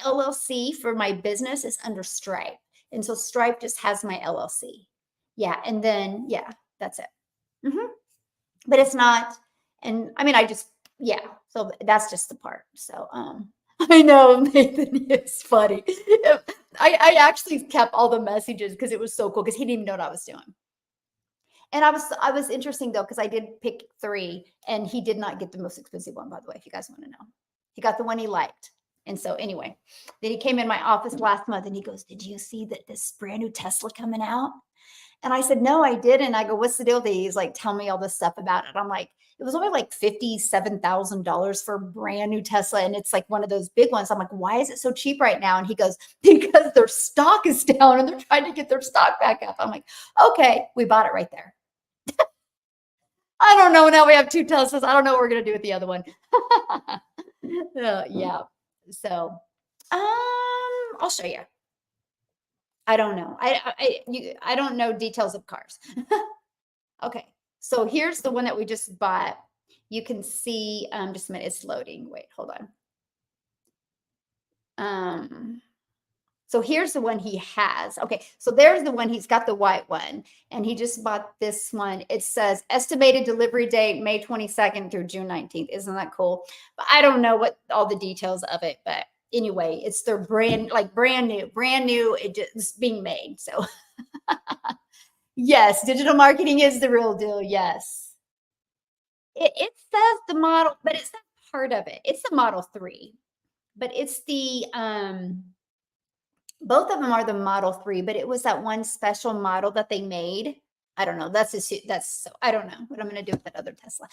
LLC for my business is under Stripe. And so Stripe just has my LLC. Yeah. And then, yeah, that's it. But it's not, and I mean, yeah, so that's just the part. So, I know Nathan is funny. I actually kept all the messages because it was so cool because he didn't even know what I was doing. And I was interesting though, because I did pick 3 and he did not get the most expensive one, by the way, if you guys want to know. He got the one he liked. And so anyway, then he came in my office last month and he goes, did you see that this brand new Tesla coming out? And I said, no, I didn't. I go, what's the deal? He's like, tell me all this stuff about it. I'm like, it was only like $57,000 for a brand new Tesla. And it's like one of those big ones. I'm like, why is it so cheap right now? And he goes, because their stock is down and they're trying to get their stock back up. I'm like, okay, we bought it right there. I don't know. Now we have 2 Teslas. I don't know what we're going to do with the other one. Yeah. So, I'll show you. I don't know. I don't know details of cars. Okay. So here's the one that we just bought. You can see, just a minute, it's loading. Wait, hold on. So here's the one he has. Okay. So there's the one, he's got the white one and he just bought this one. It says estimated delivery date, May 22nd through June 19th. Isn't that cool? But I don't know what all the details of it, but anyway, it's their brand new, it just being made. So yes, digital marketing is the real deal. Yes. It says the model, but it's not part of it. It's the Model 3, but it's the, both of them are the Model 3, but it was that one special model that they made. I don't know. So I don't know what I'm going to do with that other Tesla.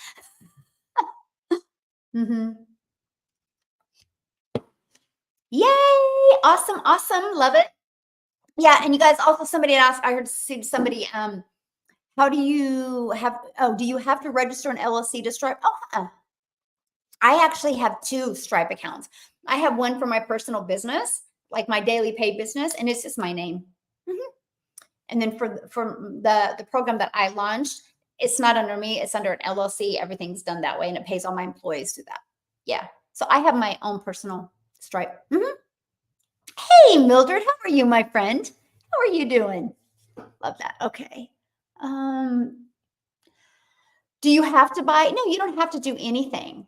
Yay. Awesome. Awesome. Love it. Yeah. And you guys also, somebody had asked, I heard somebody, how do you have to register an LLC to Stripe? I actually have 2 Stripe accounts. I have one for my personal business, like my daily pay business, and it's just my name. And then for the program that I launched, it's not under me, it's under an LLC. Everything's done that way, and it pays all my employees through that. Yeah. So I have my own personal Stripe. Hey, Mildred, how are you, my friend? How are you doing? Love that. Okay. Do you have to buy? No, you don't have to do anything.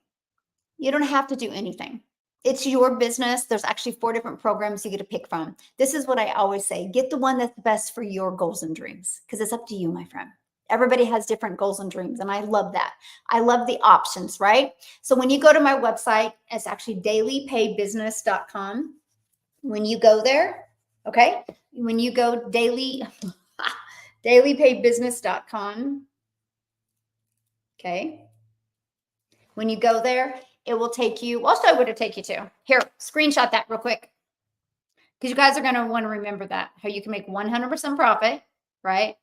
You don't have to do anything. It's your business. There's actually 4 different programs you get to pick from. This is what I always say. Get the one that's best for your goals and dreams, because it's up to you, my friend. Everybody has different goals and dreams, and I love that. I love the options, right? So when you go to my website, it's actually dailypaybusiness.com. When you go there, okay? When you go dailypaybusiness.com, okay? When you go there, it will take you, I'll show you what it'll take you to. Here, screenshot that real quick. Because you guys are going to want to remember that, how you can make 100% profit, right?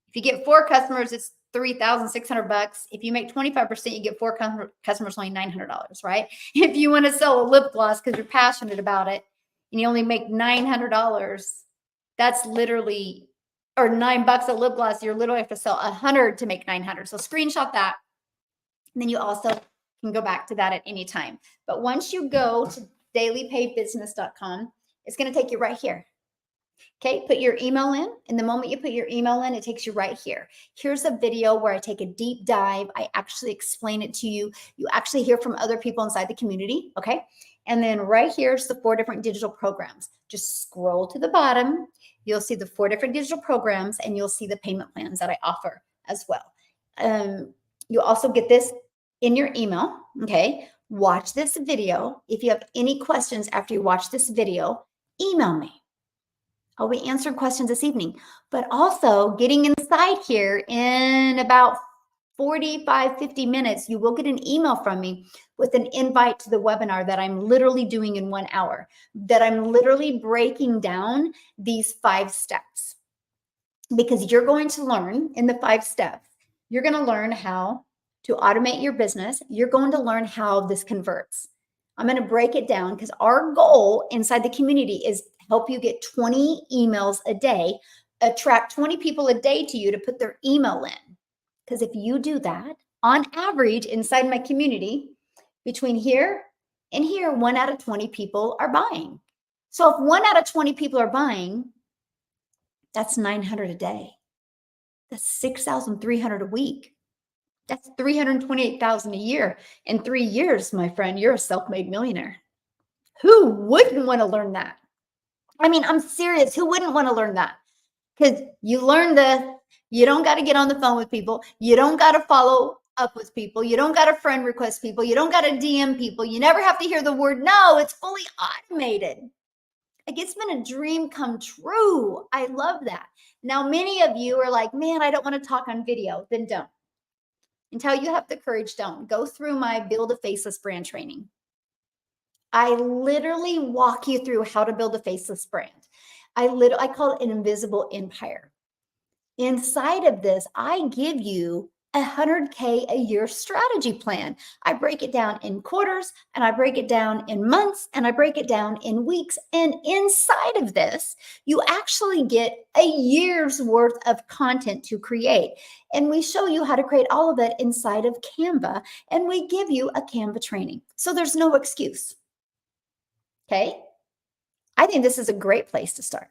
If you get 4 customers, it's $3,600. If you make 25%, you get 4 customers, only $900, right? If you want to sell a lip gloss because you're passionate about it and you only make $900, that's literally, or $9 a lip gloss, you're literally have to sell 100 to make 900. So screenshot that. And then you also can go back to that at any time. But once you go to dailypaybusiness.com, it's going to take you right here. Okay, put your email in. And the moment you put your email in, it takes you right here. Here's a video where I take a deep dive. I actually explain it to you. You actually hear from other people inside the community. Okay. And then right here's the 4 different digital programs. Just scroll to the bottom. You'll see the 4 different digital programs, and you'll see the payment plans that I offer as well. You'll also get this in your email. Okay. Watch this video. If you have any questions after you watch this video, email me. I'll be answering questions this evening, but also getting inside here in about 45, 50 minutes, you will get an email from me with an invite to the webinar that I'm literally doing in 1 hour, that I'm literally breaking down these 5 steps, because you're going to learn in the 5 steps, you're going to learn how to automate your business. You're going to learn how this converts. I'm going to break it down because our goal inside the community is help you get 20 emails a day, attract 20 people a day to you to put their email in. Because if you do that, on average, inside my community, between here and here, 1 out of 20 people are buying. So if 1 out of 20 people are buying, that's 900 a day. That's 6,300 a week. That's 328,000 a year. In 3 years, my friend, you're a self-made millionaire. Who wouldn't want to learn that? I mean, I'm serious. Who wouldn't want to learn that? Because you learn you don't got to get on the phone with people. You don't got to follow up with people. You don't got to friend request people. You don't got to DM people. You never have to hear the word no. It's fully automated. Like, it's been a dream come true. I love that. Now, many of you are like, man, I don't want to talk on video. Then don't. Until you have the courage, don't. Go through my Build a Faceless Brand training. I literally walk you through how to build a faceless brand. I call it an invisible empire. Inside of this, I give you a 100K a year strategy plan. I break it down in quarters, and I break it down in months, and I break it down in weeks. And inside of this, you actually get a year's worth of content to create. And we show you how to create all of it inside of Canva, and we give you a Canva training. So there's no excuse. Okay. I think this is a great place to start.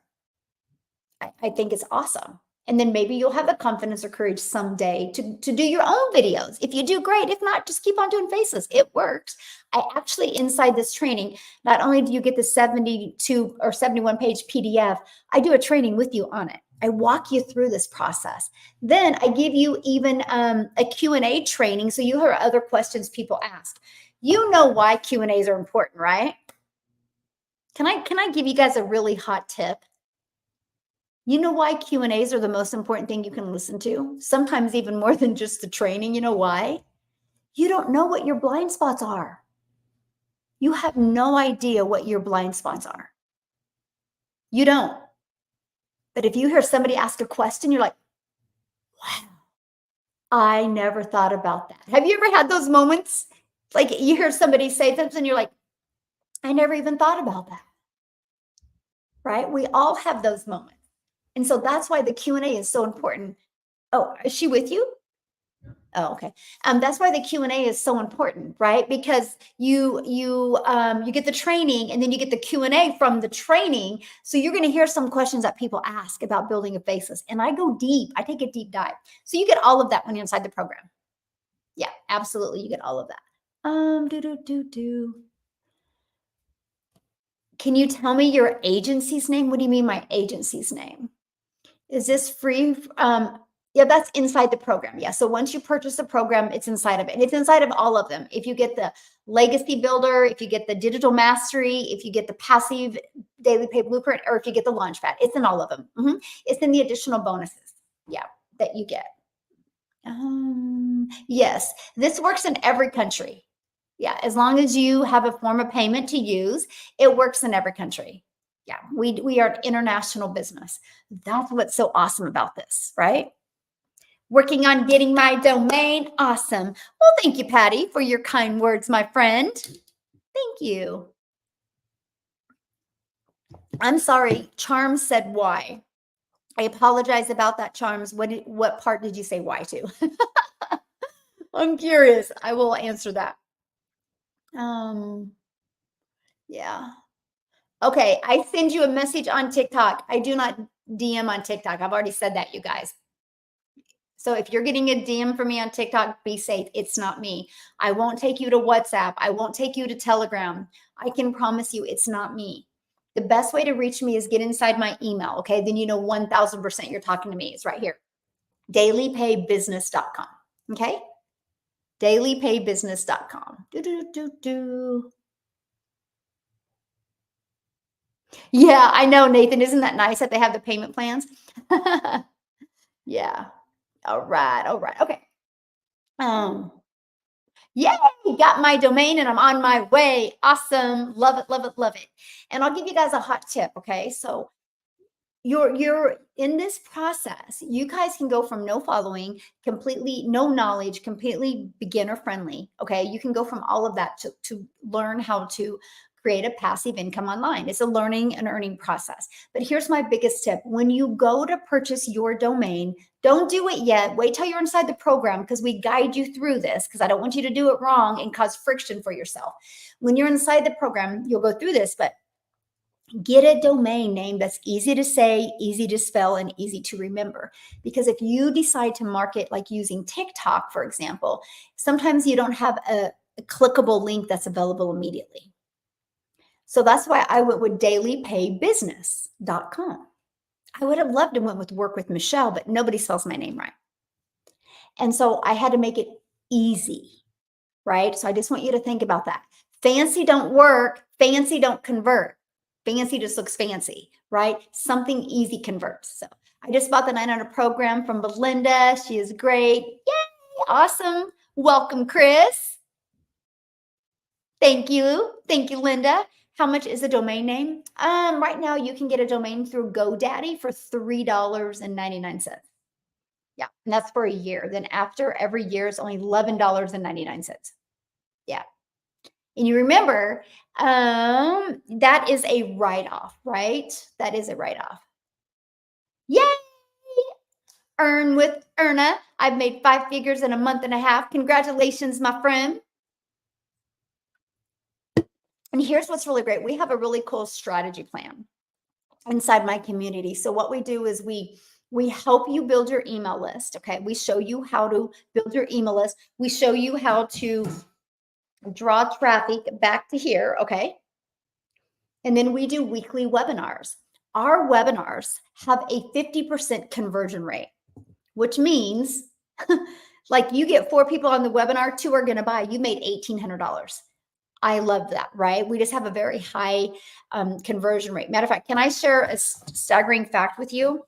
I think it's awesome. And then maybe you'll have the confidence or courage someday to do your own videos. If you do, great. If not, just keep on doing faces. It works. I actually, inside this training, not only do you get the 72 or 71 page PDF, I do a training with you on it. I walk you through this process. Then I give you even a Q&A training, so you hear other questions people ask. You know why Q&As are important, right? Can I give you guys a really hot tip? You know why Q&As are the most important thing you can listen to? Sometimes even more than just the training. You know why? You don't know what your blind spots are. You have no idea what your blind spots are. You don't. But if you hear somebody ask a question, you're like, wow, I never thought about that. Have you ever had those moments? Like, you hear somebody say something and you're like, I never even thought about that. Right? We all have those moments. And so that's why the Q&A is so important. Oh, is she with you? Oh, okay. That's why the Q&A is so important, right? Because you get the training, and then you get the Q&A from the training. So you're going to hear some questions that people ask about building a faceless. And I go deep. I take a deep dive. So you get all of that when you're inside the program. Yeah, absolutely. You get all of that. Can you tell me your agency's name? What do you mean my agency's name? Is this free? Yeah, that's inside the program. Yeah. So once you purchase the program, it's inside of it. And it's inside of all of them. If you get the Legacy Builder, if you get the Digital Mastery, if you get the Passive Daily Pay Blueprint, or if you get the Launchpad, it's in all of them. It's in the additional bonuses. Yeah, that you get. Yes, this works in every country. Yeah, as long as you have a form of payment to use, it works in every country. Yeah, we are an international business. That's what's so awesome about this, right? Working on getting my domain. Awesome. Well, thank you, Patty, for your kind words, my friend. Thank you. I'm sorry. Charms said why. I apologize about that, Charms. What part did you say why to? I'm curious. I will answer that. Yeah. Okay, I send you a message on TikTok. I do not DM on TikTok. I've already said that, you guys. So if you're getting a DM from me on TikTok, be safe. It's not me. I won't take you to WhatsApp. I won't take you to Telegram. I can promise you it's not me. The best way to reach me is get inside my email. Okay. Then you know 1000% you're talking to me. It's right here. dailypaybusiness.com. Okay. dailypaybusiness.com. Yeah, I know, Nathan. Isn't that nice that they have the payment plans? Yeah. All right. All right. Okay. Um, Yay, got my domain and I'm on my way. Awesome. Love it, love it, love it. And I'll give you guys a hot tip. Okay. So you're in this process, you guys can go from no following, completely no knowledge, completely beginner friendly. Okay, you can go from all of that to learn how to create a passive income online. It's a learning and earning process. But here's my biggest tip: when you go to purchase your domain, don't do it yet. Wait till you're inside the program, because we guide you through this, because I don't want you to do it wrong and cause friction for yourself. When you're inside the program, you'll go through this, but get a domain name that's easy to say, easy to spell, and easy to remember. Because if you decide to market like using TikTok, for example, sometimes you don't have a clickable link that's available immediately. So that's why I went with dailypaybusiness.com. I would have loved to went with Work with Michelle, but nobody spells my name right. And so I had to make it easy, right? So I just want you to think about that. Fancy don't work, fancy don't convert. Fancy just looks fancy, right? Something easy converts. So I just bought the 900 program from Belinda. She is great. Yay, awesome. Welcome, Chris. Thank you. Thank you, Linda. How much is a domain name? Right now you can get a domain through GoDaddy for $3.99. Yeah, and that's for a year. Then after every year is only $11.99. Yeah. And you remember, that is a write-off, right? That is a write-off. Yay! Earn with Erna. I've made 5 figures in a month and a half. Congratulations, my friend. And here's what's really great. We have a really cool strategy plan inside my community. So what we do is we help you build your email list. Okay. We show you how to build your email list. We show you how to draw traffic back to here. Okay. And then we do weekly webinars. Our webinars have a 50% conversion rate, which means like you get 4 people on the webinar, 2 are going to buy. You made $1,800. I love that, right? We just have a very high conversion rate. Matter of fact, can I share a staggering fact with you?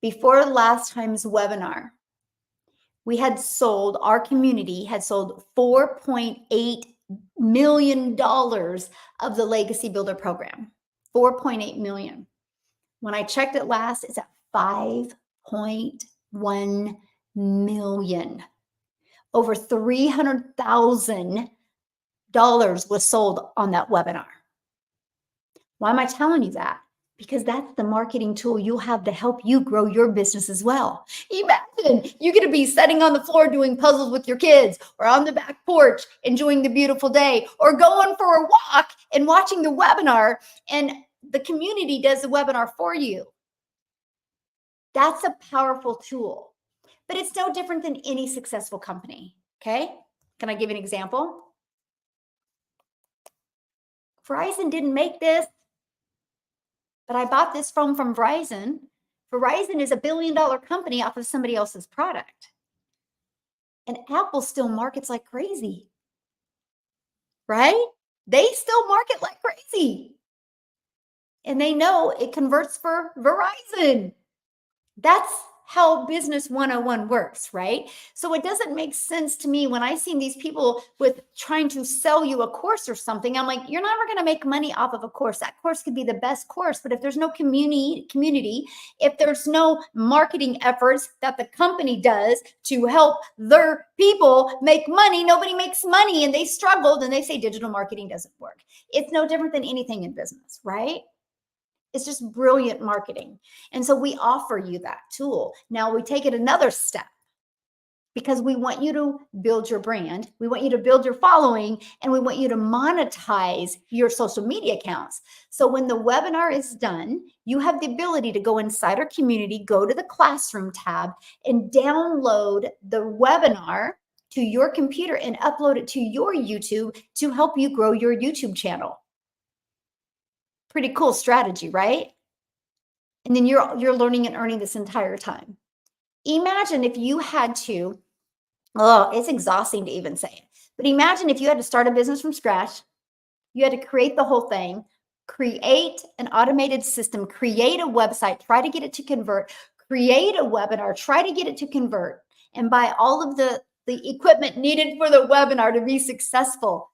Before last time's webinar, we had sold, our community had sold $4.8 million of the Legacy Builder program. 4.8 million. When I checked it last, it's at 5.1 million. Over $300,000 was sold on that webinar. Why am I telling you that? Because that's the marketing tool you'll have to help you grow your business as well. Imagine you're going to be sitting on the floor doing puzzles with your kids, or on the back porch enjoying the beautiful day, or going for a walk and watching the webinar, and the community does the webinar for you. That's a powerful tool, but it's no different than any successful company. Okay. Can I give an example? Verizon didn't make this, but I bought this phone from Verizon. Verizon is a $1 billion company off of somebody else's product. And Apple still markets like crazy, right? They still market like crazy. And they know it converts for Verizon. That's how business 101 works, right? So it doesn't make sense to me when I see these people with trying to sell you a course or something. I'm like, you're never going to make money off of a course. That course could be the best course, but if there's no community, if there's no marketing efforts that the company does to help their people make money, nobody makes money, and they struggled and they say digital marketing doesn't work. It's no different than anything in business, right? It's just brilliant marketing. And so we offer you that tool. Now we take it another step. because we want you to build your brand. We want you to build your following, and we want you to monetize your social media accounts. So when the webinar is done, you have the ability to go inside our community, go to the classroom tab, and download the webinar to your computer and upload it to your YouTube to help you grow your YouTube channel. Pretty cool strategy, right? And then you're learning and earning this entire time. Imagine if you had to, oh, it's exhausting to even say it, but imagine if you had to start a business from scratch, you had to create the whole thing, create an automated system, create a website, try to get it to convert, create a webinar, try to get it to convert, and buy all of the equipment needed for the webinar to be successful.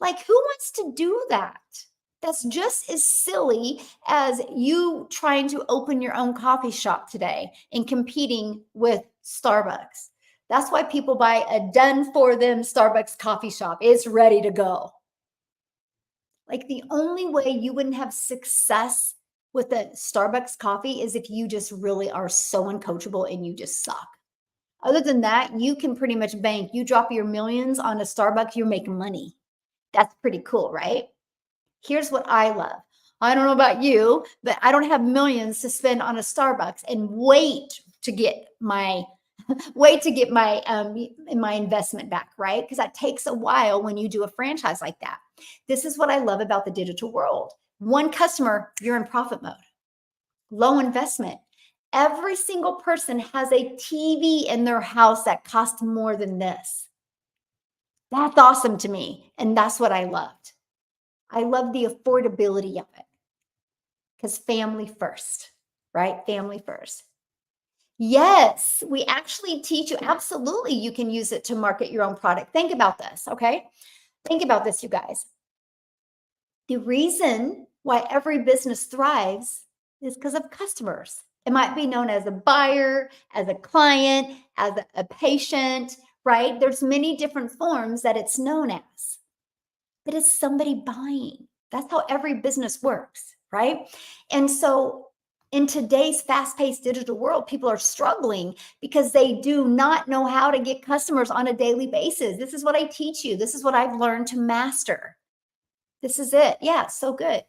Like, who wants to do that? That's just as silly as you trying to open your own coffee shop today and competing with Starbucks. That's why people buy a done for them Starbucks coffee shop. It's ready to go. Like, the only way you wouldn't have success with a Starbucks coffee is if you just really are so uncoachable and you just suck. Other than that, you can pretty much bank. You drop your millions on a Starbucks, you're making money. That's pretty cool, right? Here's what I love. I don't know about you, but I don't have millions to spend on a Starbucks and wait to get my my investment back, right? Because that takes a while when you do a franchise like that. This is what I love about the digital world. One customer, you're in profit mode. Low investment. Every single person has a TV in their house that costs more than this. That's awesome to me, and that's what I loved. I love the affordability of it because family first, right? Family first. Yes, we actually teach you. Absolutely, you can use it to market your own product. Think about this, okay? Think about this, you guys. The reason why every business thrives is because of customers. It might be known as a buyer, as a client, as a patient, right? There's many different forms that it's known as. But it's somebody buying. That's how every business works, right? And so in today's fast-paced digital world, people are struggling because they do not know how to get customers on a daily basis. This is what I teach you. This is what I've learned to master. This is it. Yeah, so good.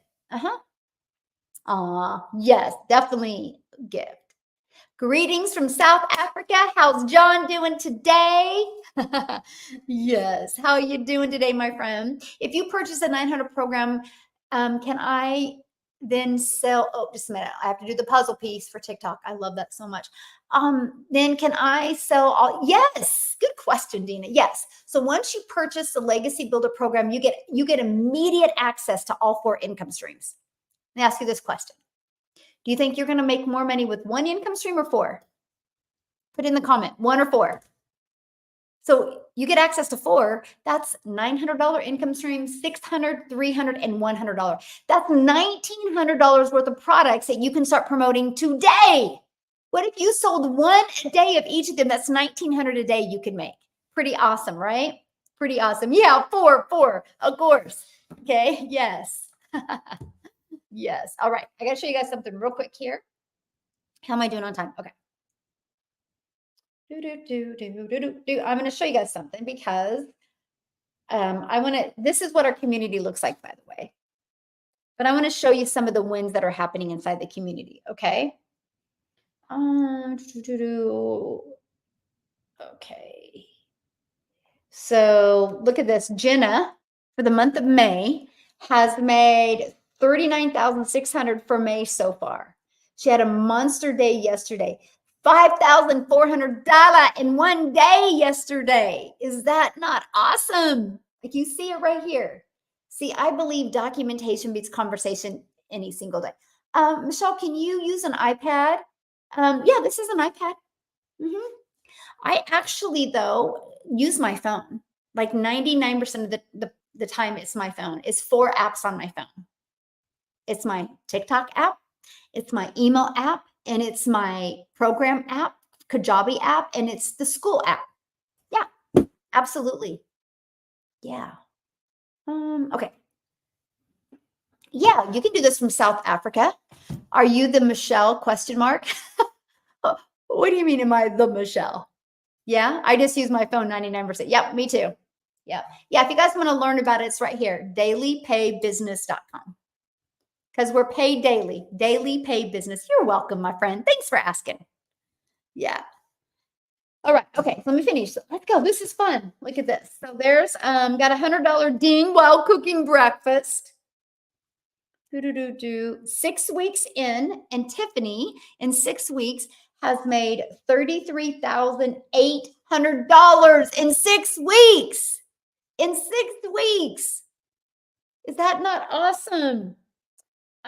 Yes, definitely gift. Greetings from South Africa. How's John doing today? Yes. How are you doing today, my friend? If you purchase a 900 program, can I then sell? Oh, just a minute. I have to do the puzzle piece for TikTok. I love that so much. Then can I sell all? Yes. Good question, Dina. Yes. So once you purchase the Legacy Builder program, you get immediate access to all 4 income streams. Let me ask you this question. Do you think you're going to make more money with 1 income stream or 4? Put in the comment, 1 or 4. So you get access to 4. That's $900 income stream, $600, $300, and $100. That's $1,900 worth of products that you can start promoting today. What if you sold 1 a day of each of them? That's $1,900 a day you can make. Pretty awesome, right? Pretty awesome. Yeah, 4, of course. Okay, yes. Yes. All right. I got to show you guys something real quick here. How am I doing on time? Okay. I'm going to show you guys something because this is what our community looks like, by the way. But I want to show you some of the wins that are happening inside the community. Okay. Okay. So look at this. Jenna, for the month of May, has made $39,600 for May so far. She had a monster day yesterday. $5,400 in one day yesterday. Is that not awesome? Like, you see it right here. See, I believe documentation beats conversation any single day. Michelle, can you use an iPad? Yeah, this is an iPad. I actually, though, use my phone. Like 99% of the time, it's my phone. It's 4 apps on my phone. It's my TikTok app, it's my email app, and it's my program app, Kajabi app, and it's the school app. Yeah, absolutely. Yeah. Okay. Yeah, you can do this from South Africa. Are you the Michelle ? What do you mean, am I the Michelle? Yeah, I just use my phone 99%. Yep, me too. Yep. Yeah, if you guys want to learn about it, it's right here, dailypaybusiness.com. Because we're paid daily, daily pay business. You're welcome, my friend. Thanks for asking. Yeah. All right. Okay. Let me finish. Let's go. This is fun. Look at this. So there's got $100 ding while cooking breakfast. 6 weeks in, and Tiffany in 6 weeks has made $33,800 in 6 weeks. In 6 weeks. Is that not awesome?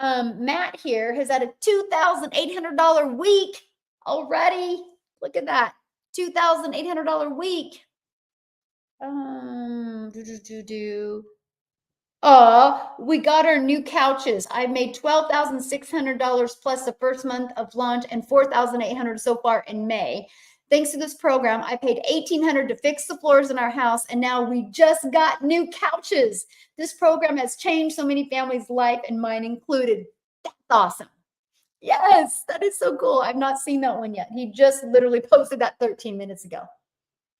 Matt here has had a $2,800 week already. Look at that. $2,800 week. We got our new couches. I made $12,600 plus the first month of launch and $4,800 so far in May. Thanks to this program, I paid $1,800 to fix the floors in our house, and now we just got new couches. This program has changed so many families' life, and mine included. That's awesome. Yes, that is so cool. I've not seen that one yet. He just literally posted that 13 minutes ago.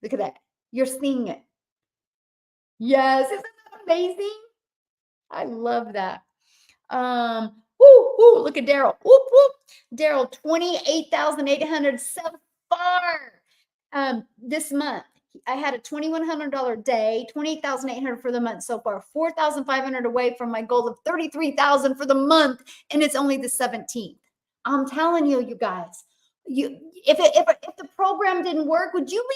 Look at that. You're seeing it. Yes, isn't that amazing? I love that. Look at Daryl. Whoop, whoop. Daryl, 28,800 so far. This month, I had a $2,100 day, 28,800 for the month so far, 4,500 away from my goal of 33,000 for the month, and it's only the 17th. I'm telling you, you guys, if the program didn't work, would you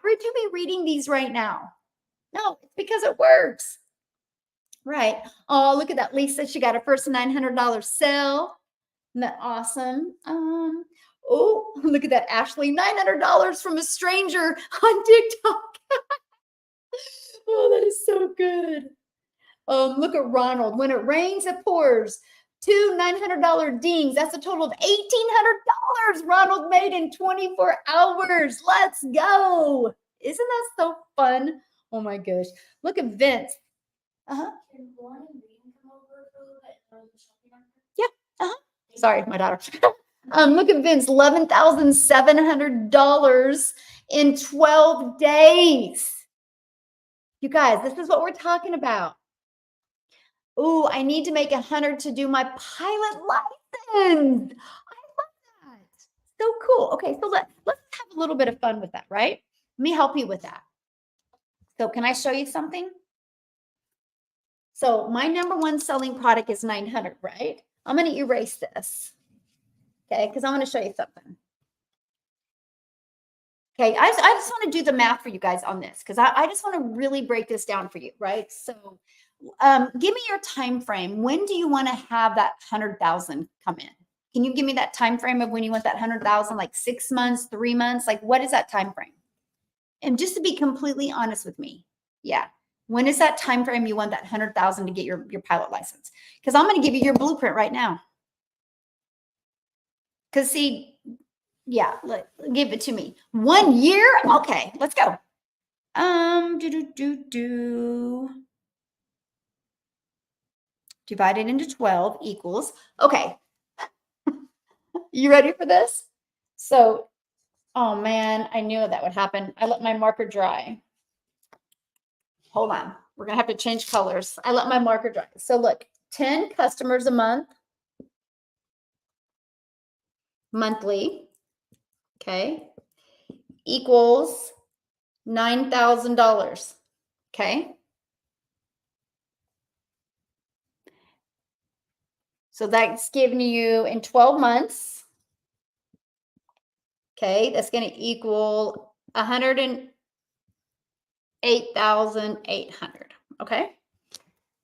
be reading these right now? No, it's because it works. Right. Oh, look at that. Lisa, she got her first $900 sale. Isn't that awesome? Oh, look at that. Ashley, $900 from a stranger on TikTok. Oh, that is so good. Look at Ronald. When it rains, it pours. 2 $900 dings. That's a total of $1,800 Ronald made in 24 hours. Let's go. Isn't that so fun? Oh my gosh. Look at Vince. Uh-huh. Yeah. Uh-huh. Sorry, my daughter. Look at Vince, $11,700 in 12 days. You guys, this is what we're talking about. Oh, I need to make 100 to do my pilot license. I love that. So cool. Okay, so let's have a little bit of fun with that, right? Let me help you with that. So can I show you something? So my number one selling product is 900, right? I'm going to erase this, okay, because I'm going to show you something. Okay, I just want to do the math for you guys on this because I just want to really break this down for you, right? So give me your time frame. When do you want to have that 100,000 come in? Can you give me that time frame of when you want that 100,000, like 6 months, 3 months? Like, what is that time frame? And just to be completely honest with me, yeah. When is that time frame you want that 100,000 to get your pilot license? Because I'm going to give you your blueprint right now. Because see, yeah, give it to me. 1 year? Okay, let's go. Divided into 12 equals, okay. You ready for this? So, oh man, I knew that would happen. I let my marker dry. Hold on. We're going to have to change colors. I let my marker dry. So look, 10 customers a month, monthly, okay, equals $9,000, okay? So that's giving you in 12 months, okay, that's going to equal 108,800, okay?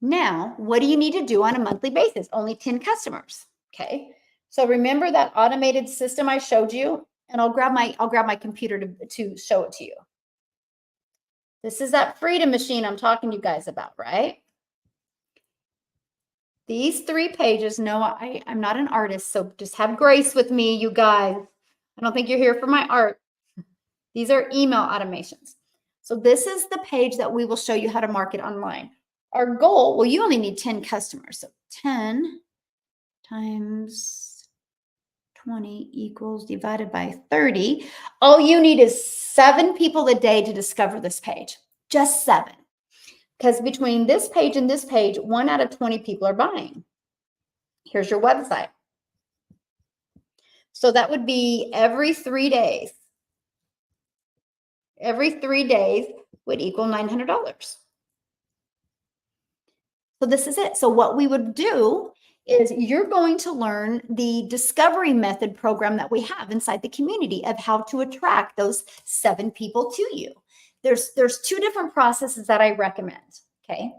Now, what do you need to do on a monthly basis? Only 10 customers, okay? So remember that automated system I showed you, and I'll grab my computer to show it to you. This is that freedom machine I'm talking to you guys about, right? These 3 pages, no, I'm not an artist, so just have grace with me, you guys. I don't think you're here for my art. These are email automations. So this is the page that we will show you how to market online. Our goal, well, you only need 10 customers. So 10 times 20 equals divided by 30. All you need is 7 people a day to discover this page. Just 7. Because between this page and this page, 1 out of 20 people are buying. Here's your website. So that would be every 3 days. Every 3 days would equal $900. So this is it. So what we would do is you're going to learn the discovery method program that we have inside the community of how to attract those 7 people to you. There's 2 different processes that I recommend, okay?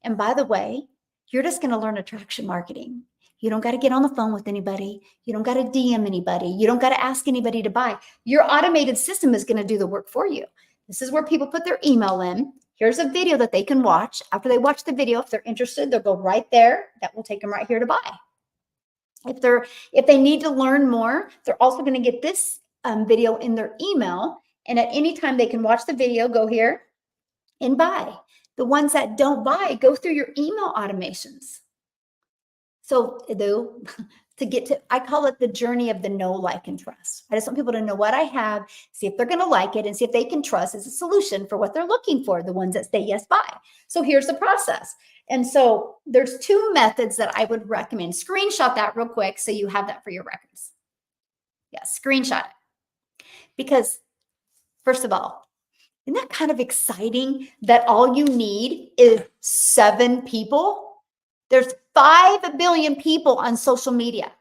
And by the way, you're just going to learn attraction marketing. You don't got to get on the phone with anybody. You don't got to DM anybody. You don't got to ask anybody to buy. Your automated system is going to do the work for you. This is where people put their email in. Here's a video that they can watch. After they watch the video, if they're interested, they'll go right there. That will take them right here to buy. If they need to learn more, they're also going to get this video in their email. And at any time they can watch the video, go here and buy. The ones that don't buy, go through your email automations. So to get to, I call it the journey of the know, like, and trust. I just want people to know what I have, see if they're going to like it, and see if they can trust as a solution for what they're looking for, the ones that say yes, buy. So here's the process. And so there's 2 methods that I would recommend. Screenshot that real quick so you have that for your records. Yeah, screenshot it. Because first of all, isn't that kind of exciting that all you need is 7 people? There's 5 billion people on social media.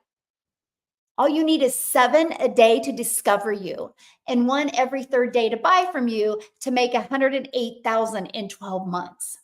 All you need is 7 a day to discover you, and 1 every 3rd day to buy from you, to make 108,000 in 12 months.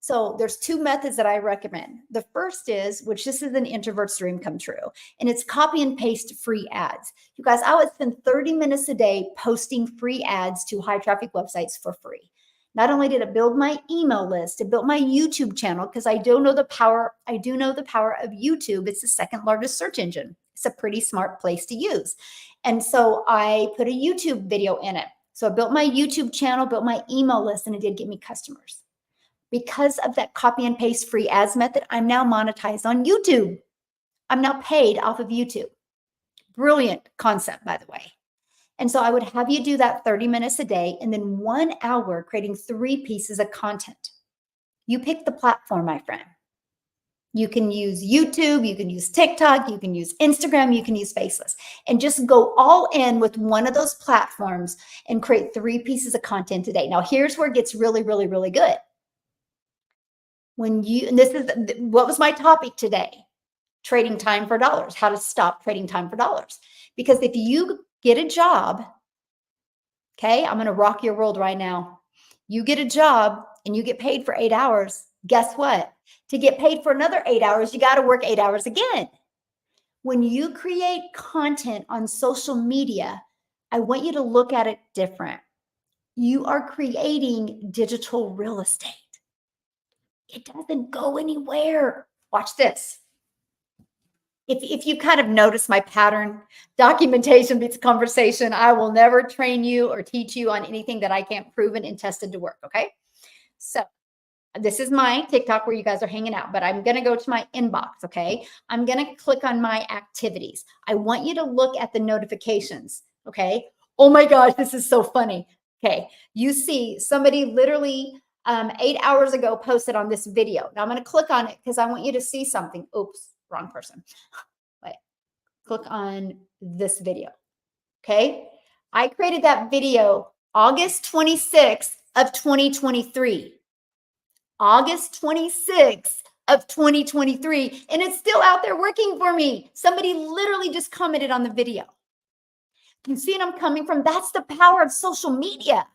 So there's 2 methods that I recommend. The first is, which this is an introvert's dream come true, and it's copy and paste free ads. You guys, I would spend 30 minutes a day posting free ads to high traffic websites for free. Not only did it build my email list, it built my YouTube channel, because I do know the power of YouTube. It's the 2nd largest search engine. It's a pretty smart place to use. And so I put a YouTube video in it. So I built my YouTube channel, built my email list, and it did get me customers. Because of that copy and paste free ads method, I'm now monetized on YouTube. I'm now paid off of YouTube. Brilliant concept, by the way. And so I would have you do that 30 minutes a day, and then 1 hour creating 3 pieces of content. You pick the platform, my friend. You can use YouTube, you can use TikTok, you can use Instagram, you can use Faceless, and just go all in with one of those platforms and create 3 pieces of content a day. Now, here's where it gets really, really, really good. And this is what was my topic today: trading time for dollars, how to stop trading time for dollars. Because if you get a job, okay, I'm going to rock your world right now. You get a job and you get paid for 8 hours. Guess what? To get paid for another 8 hours, you got to work 8 hours again. When you create content on social media, I want you to look at it different. You are creating digital real estate. It doesn't go anywhere. Watch this. If you kind of notice my pattern, documentation beats conversation. I will never train you or teach you on anything that I can't proven and tested to work, okay? So this is my TikTok where you guys are hanging out, but I'm going to go to my inbox, okay? I'm going to click on my activities. I want you to look at the notifications, okay? Oh my gosh, this is so funny. Okay, you see somebody literally 8 hours ago posted on this video. Now I'm going to click on it because I want you to see something. Oops, wrong person. Wait, click on this video. Okay, I created that video August 26th of 2023. August 26th of 2023, and it's still out there working for me. Somebody literally just commented on the video. You see what I'm coming from? That's the power of social media.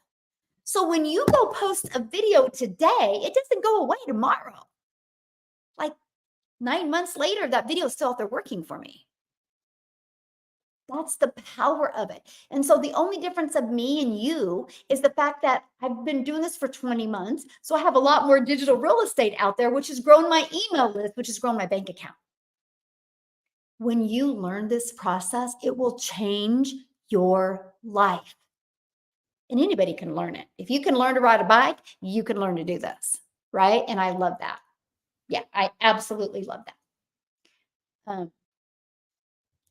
So when you go post a video today, it doesn't go away tomorrow. Like 9 months later, that video is still out there working for me. That's the power of it. And so the only difference of me and you is the fact that I've been doing this for 20 months. So I have a lot more digital real estate out there, which has grown my email list, which has grown my bank account. When you learn this process, it will change your life. And anybody can learn it. If you can learn to ride a bike, you can learn to do this, right? And I love that. Yeah, I absolutely love that.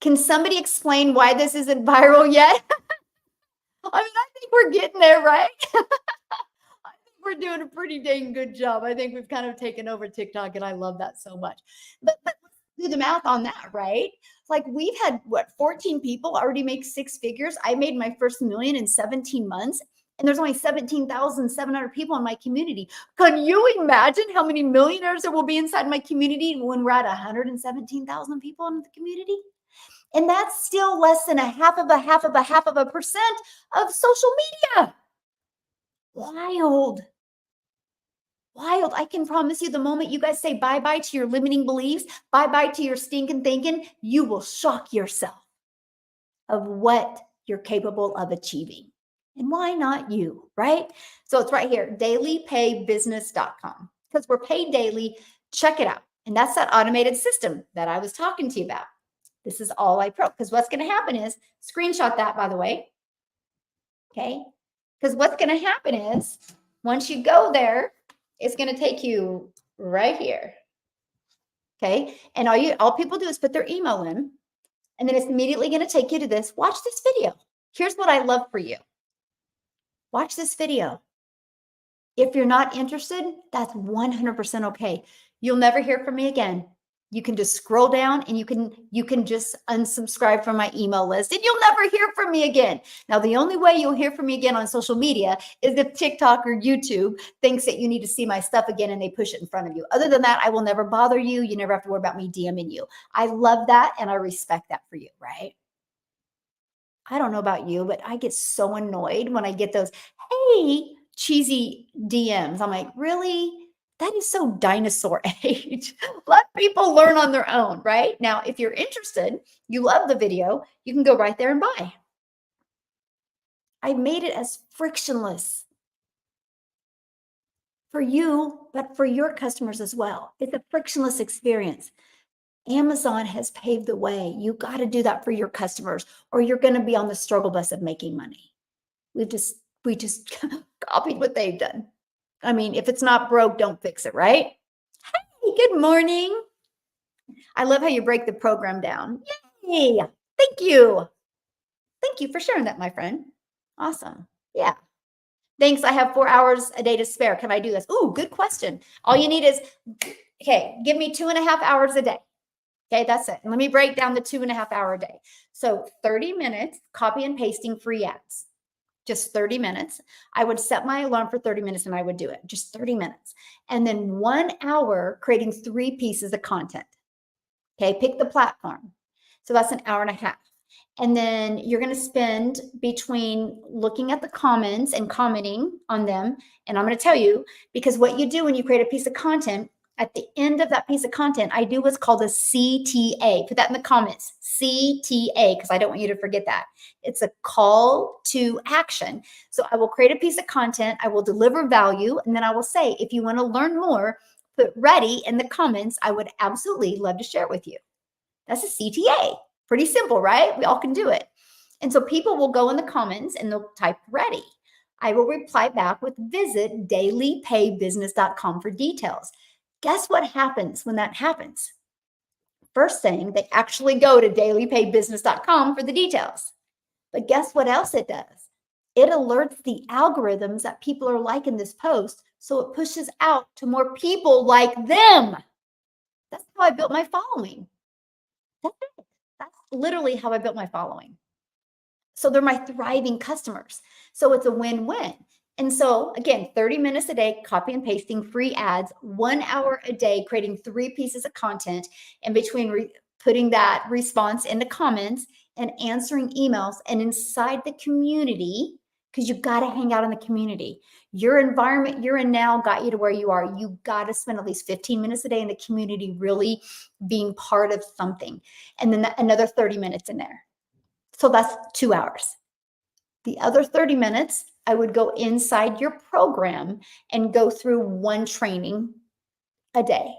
Can somebody explain why this isn't viral yet? I mean, I think we're getting there, right? I think we're doing a pretty dang good job. I think we've kind of taken over TikTok, and I love that so much. But let's do the math on that, right? Like we've had what 14 people already make six figures. I made my first million in 17 months. And there's only 17,700 people in my community. Can you imagine how many millionaires there will be inside my community when we're at 117,000 people in the community? And that's still less than a half of a percent of social media. Wild. Wild. I can promise you the moment you guys say bye-bye to your limiting beliefs, bye-bye to your stinking thinking, you will shock yourself of what you're capable of achieving. And why not you, right? So it's right here, dailypaybusiness.com. Because we're paid daily, check it out. And that's that automated system that I was talking to you about. This is all I pro. Because what's going to happen is, screenshot that, by the way. Okay. Because what's going to happen is, once you go there, it's going to take you right here. Okay. And all people do is put their email in, and then it's immediately going to take you to this. Watch this video. Here's what I love for you. Watch this video. If you're not interested, that's 100% okay. You'll never hear from me again. You can just scroll down and you can just unsubscribe from my email list and you'll never hear from me again. Now, the only way you'll hear from me again on social media is if TikTok or YouTube thinks that you need to see my stuff again and they push it in front of you. Other than that, I will never bother you. You never have to worry about me DMing you. I love that and I respect that for you, right? I don't know about you, but I get so annoyed when I get those, hey, cheesy DMs. I'm like, really? That is so dinosaur age. Let people learn on their own, right? Now, if you're interested, you love the video, you can go right there and buy. I made it as frictionless for you, but for your customers as well. It's a frictionless experience. Amazon has paved the way. You got to do that for your customers, or you're going to be on the struggle bus of making money. We just copied what they've done. I mean, if it's not broke, don't fix it, right? Hey, good morning. I love how you break the program down. Yay! Thank you. Thank you for sharing that, my friend. Awesome. Yeah. Thanks. I have 4 hours a day to spare. Can I do this? Ooh, good question. All you need is, okay, give me 2.5 hours a day. Okay, that's it. Let me break down the 2.5 hour a day. So 30 minutes, copy and pasting free ads. Just 30 minutes. I would set my alarm for 30 minutes and I would do it. Just 30 minutes. And then 1 hour creating 3 pieces of content. Okay, pick the platform. So that's an hour and a half. And then you're going to spend between looking at the comments and commenting on them. And I'm going to tell you, because what you do when you create a piece of content, at the end of that piece of content, I do what's called a CTA. Put that in the comments, CTA, because I don't want you to forget that. It's a call to action. So I will create a piece of content, I will deliver value, and then I will say, if you want to learn more, put ready in the comments. I would absolutely love to share it with you. That's a CTA. Pretty simple, right? We all can do it. And so people will go in the comments and they'll type ready. I will reply back with visit dailypaybusiness.com for details. Guess what happens when that happens? First thing, they actually go to dailypaybusiness.com for the details. But guess what else it does? It alerts the algorithms that people are liking this post, so it pushes out to more people like them. That's how I built my following. That's it. That's literally how I built my following. So they're my thriving customers. So it's a win-win. And so again, 30 minutes a day, copy and pasting free ads, 1 hour a day, creating 3 pieces of content, and between putting that response in the comments and answering emails and inside the community, because you got to hang out in the community. Your environment you're in now got you to where you are. You got to spend at least 15 minutes a day in the community, really being part of something. And then another 30 minutes in there. So that's 2 hours. The other 30 minutes, I would go inside your program and go through 1 training a day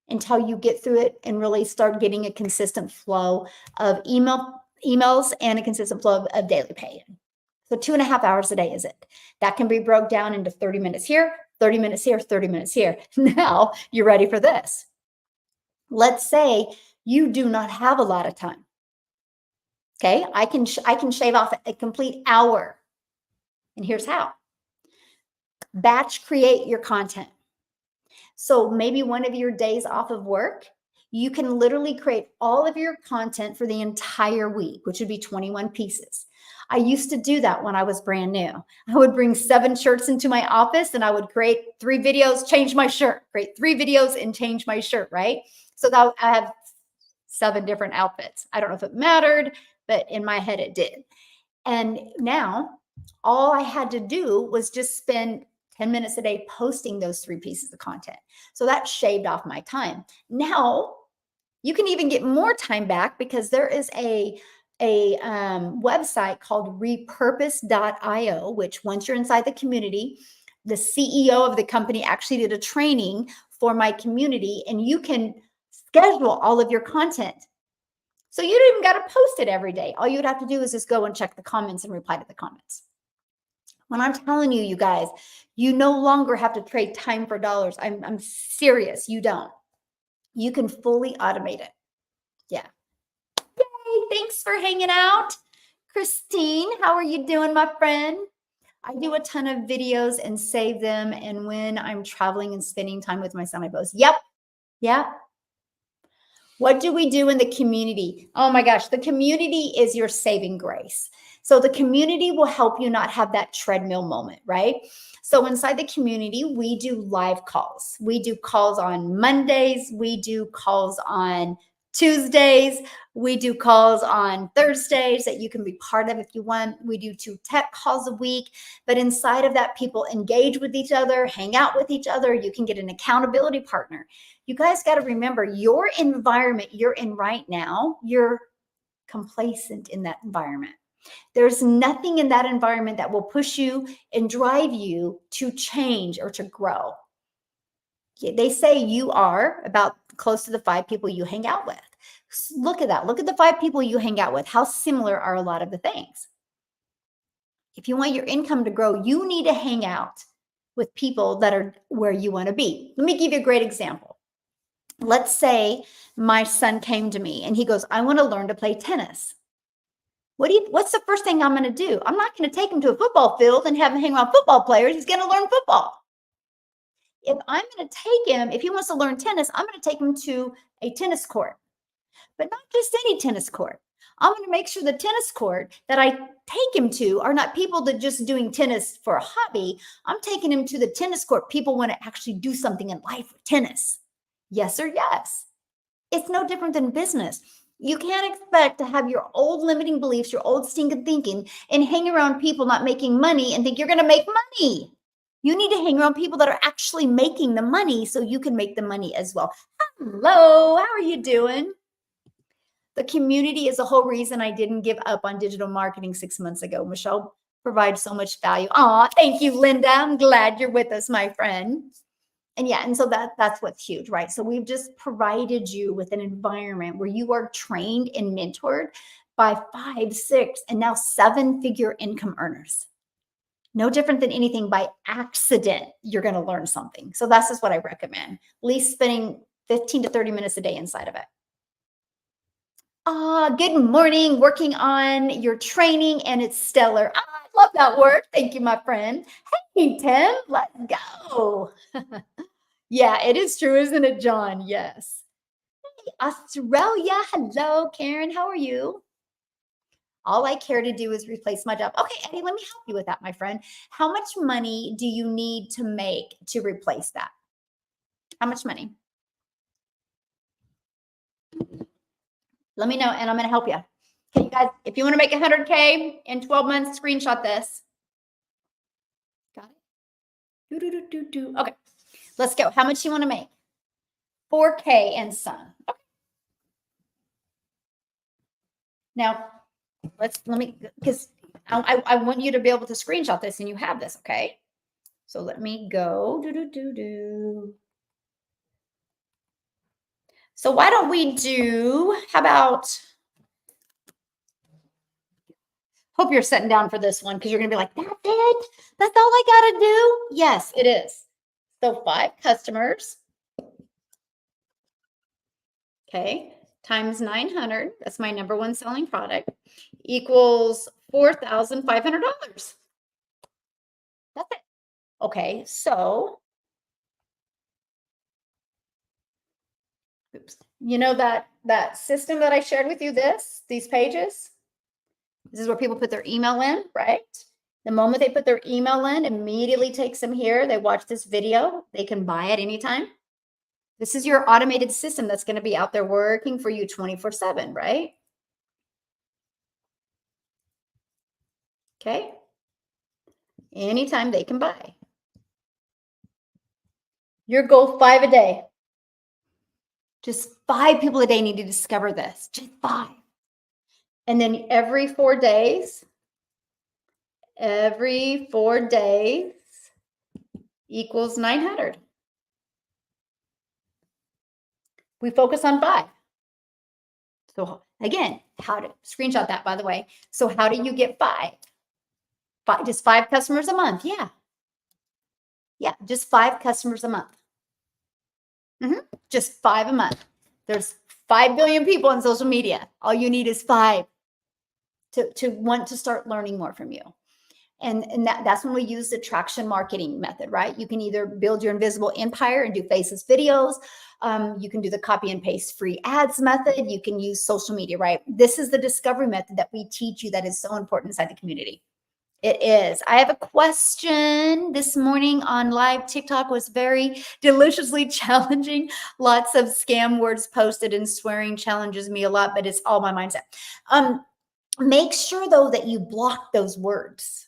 until you get through it and really start getting a consistent flow of emails and a consistent flow of daily pay. So 2.5 hours a day is it. That can be broke down into 30 minutes here, 30 minutes here, 30 minutes here. Now you're ready for this. Let's say you do not have a lot of time. Okay. I can shave off a complete hour. And here's how. Batch create your content. So maybe one of your days off of work, you can literally create all of your content for the entire week, which would be 21 pieces. I used to do that when I was brand new. I would bring 7 shirts into my office and I would create 3 videos, change my shirt, create 3 videos and change my shirt, right? So that I have 7 different outfits. I don't know if it mattered, but in my head it did. And now all I had to do was just spend 10 minutes a day posting those 3 pieces of content. So that shaved off my time. Now you can even get more time back because there is a website called repurpose.io, which once you're inside the community, the CEO of the company actually did a training for my community, and you can schedule all of your content. So you don't even got to post it every day. All you would have to do is just go and check the comments and reply to the comments. When I'm telling you, you guys, you no longer have to trade time for dollars. I'm serious. You don't. You can fully automate it. Yeah. Yay. Thanks for hanging out. Christine, how are you doing, my friend? I do a ton of videos and save them. And when I'm traveling and spending time with my son, I post. Yep. Yeah. What do we do in the community? Oh my gosh, the community is your saving grace. So the community will help you not have that treadmill moment, right? So inside the community, we do live calls. We do calls on Mondays. We do calls on Tuesdays. We do calls on Thursdays that you can be part of if you want. We do 2 tech calls a week. But inside of that, people engage with each other, hang out with each other. You can get an accountability partner. You guys got to remember your environment you're in right now, you're complacent in that environment. There's nothing in that environment that will push you and drive you to change or to grow. They say you are about close to the 5 people you hang out with. Look at that. Look at the 5 people you hang out with. How similar are a lot of the things? If you want your income to grow, you need to hang out with people that are where you want to be. Let me give you a great example. Let's say my son came to me and he goes, I want to learn to play tennis. What's the first thing I'm going to do? I'm not going to take him to a football field and have him hang around football players. He's going to learn football. If I'm going to take him, if he wants to learn tennis, I'm going to take him to a tennis court, but not just any tennis court. I'm going to make sure the tennis court that I take him to are not people that just doing tennis for a hobby. I'm taking him to the tennis court. People want to actually do something in life with tennis. Yes or yes. It's no different than business. You can't expect to have your old limiting beliefs, your old stinking thinking, and hang around people not making money and think you're going to make money. You need to hang around people that are actually making the money so you can make the money as well. Hello, how are you doing? The community is the whole reason I didn't give up on digital marketing 6 months ago. Michelle provides so much value. Aw, thank you, Linda. I'm glad you're with us, my friend. And yeah, and so that's what's huge, right? So we've just provided you with an environment where you are trained and mentored by 5, 6, and now 7-figure income earners. No different than anything. By accident, you're going to learn something. So that's just what I recommend. At least spending 15 to 30 minutes a day inside of it. Good morning. Working on your training and it's stellar. I love that word. Thank you, my friend. Hey, Tim, let's go. Yeah, it is true, isn't it, John? Yes. Hey, Australia. Hello, Karen. How are you? All I care to do is replace my job. Okay, Eddie, let me help you with that, my friend. How much money do you need to make to replace that? How much money? Let me know, and I'm going to help you. Okay, you guys, if you want to make 100K in 12 months, screenshot this. Got it? Okay, let's go. How much you want to make? 4K and some. Okay. Now, let me, because I want you to be able to screenshot this and you have this, okay? So let me go. So why don't we do, how about, hope you're sitting down for this one because you're going to be like, that's it? That's all I got to do? Yes, it is. So 5 customers. Okay, times 900. That's my number 1 selling product equals $4,500. That's it. Okay, so oops. You know that system that I shared with you, these pages? This is where people put their email in, right? The moment they put their email in, immediately takes them here. They watch this video. They can buy at any time. This is your automated system that's going to be out there working for you 24/7, right? Okay. Anytime they can buy. Your goal, 5 a day. Just 5 people a day need to discover this. Just 5. And then every 4 days equals 900. We focus on 5. So again, how to screenshot that, by the way. So how do you get 5? Just 5 customers a month. Yeah. Yeah, just 5 customers a month. Just 5 a month. There's 5 billion people on social media. All you need is 5 to want to start learning more from you. And that's when we use the traction marketing method, right? You can either build your invisible empire and do faceless videos. You can do the copy and paste free ads method. You can use social media, right? This is the discovery method that we teach you that is so important inside the community. It is. I have a question this morning on live. TikTok was very deliciously challenging. Lots of scam words posted, and swearing challenges me a lot, but it's all my mindset. Make sure though that you block those words.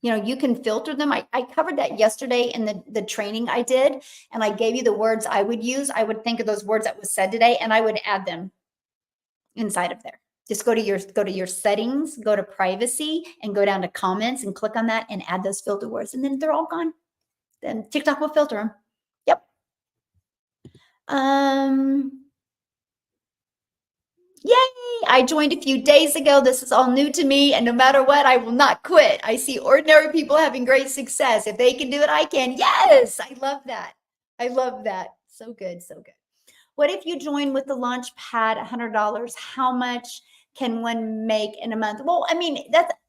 You know, you can filter them. I covered that yesterday in the training I did, and I gave you the words I would use. I would think of those words that was said today, and I would add them inside of there. Just go to your settings, go to privacy, and go down to comments and click on that and add those filter words, and then they're all gone. Then TikTok will filter them. Yep. Yay! I joined a few days ago. This is all new to me, and no matter what, I will not quit. I see ordinary people having great success. If they can do it, I can. Yes, I love that. I love that. So good, so good. What if you join with the launch pad, $100? How much can one make in a month? Well, I mean,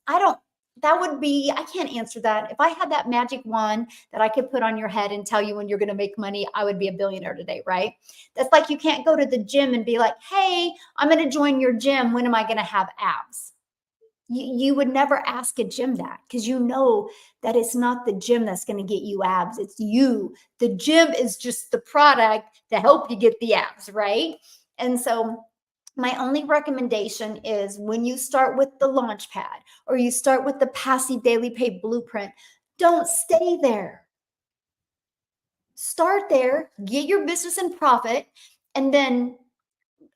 I can't answer that. If I had that magic wand that I could put on your head and tell you when you're going to make money, I would be a billionaire today, right? That's like you can't go to the gym and be like, hey, I'm going to join your gym. When am I going to have abs? You would never ask a gym that, because you know that it's not the gym that's going to get you abs. It's you. The gym is just the product to help you get the abs, right? And so my only recommendation is when you start with the launch pad or you start with the passive daily pay blueprint, don't stay there. Start there, get your business in profit, and then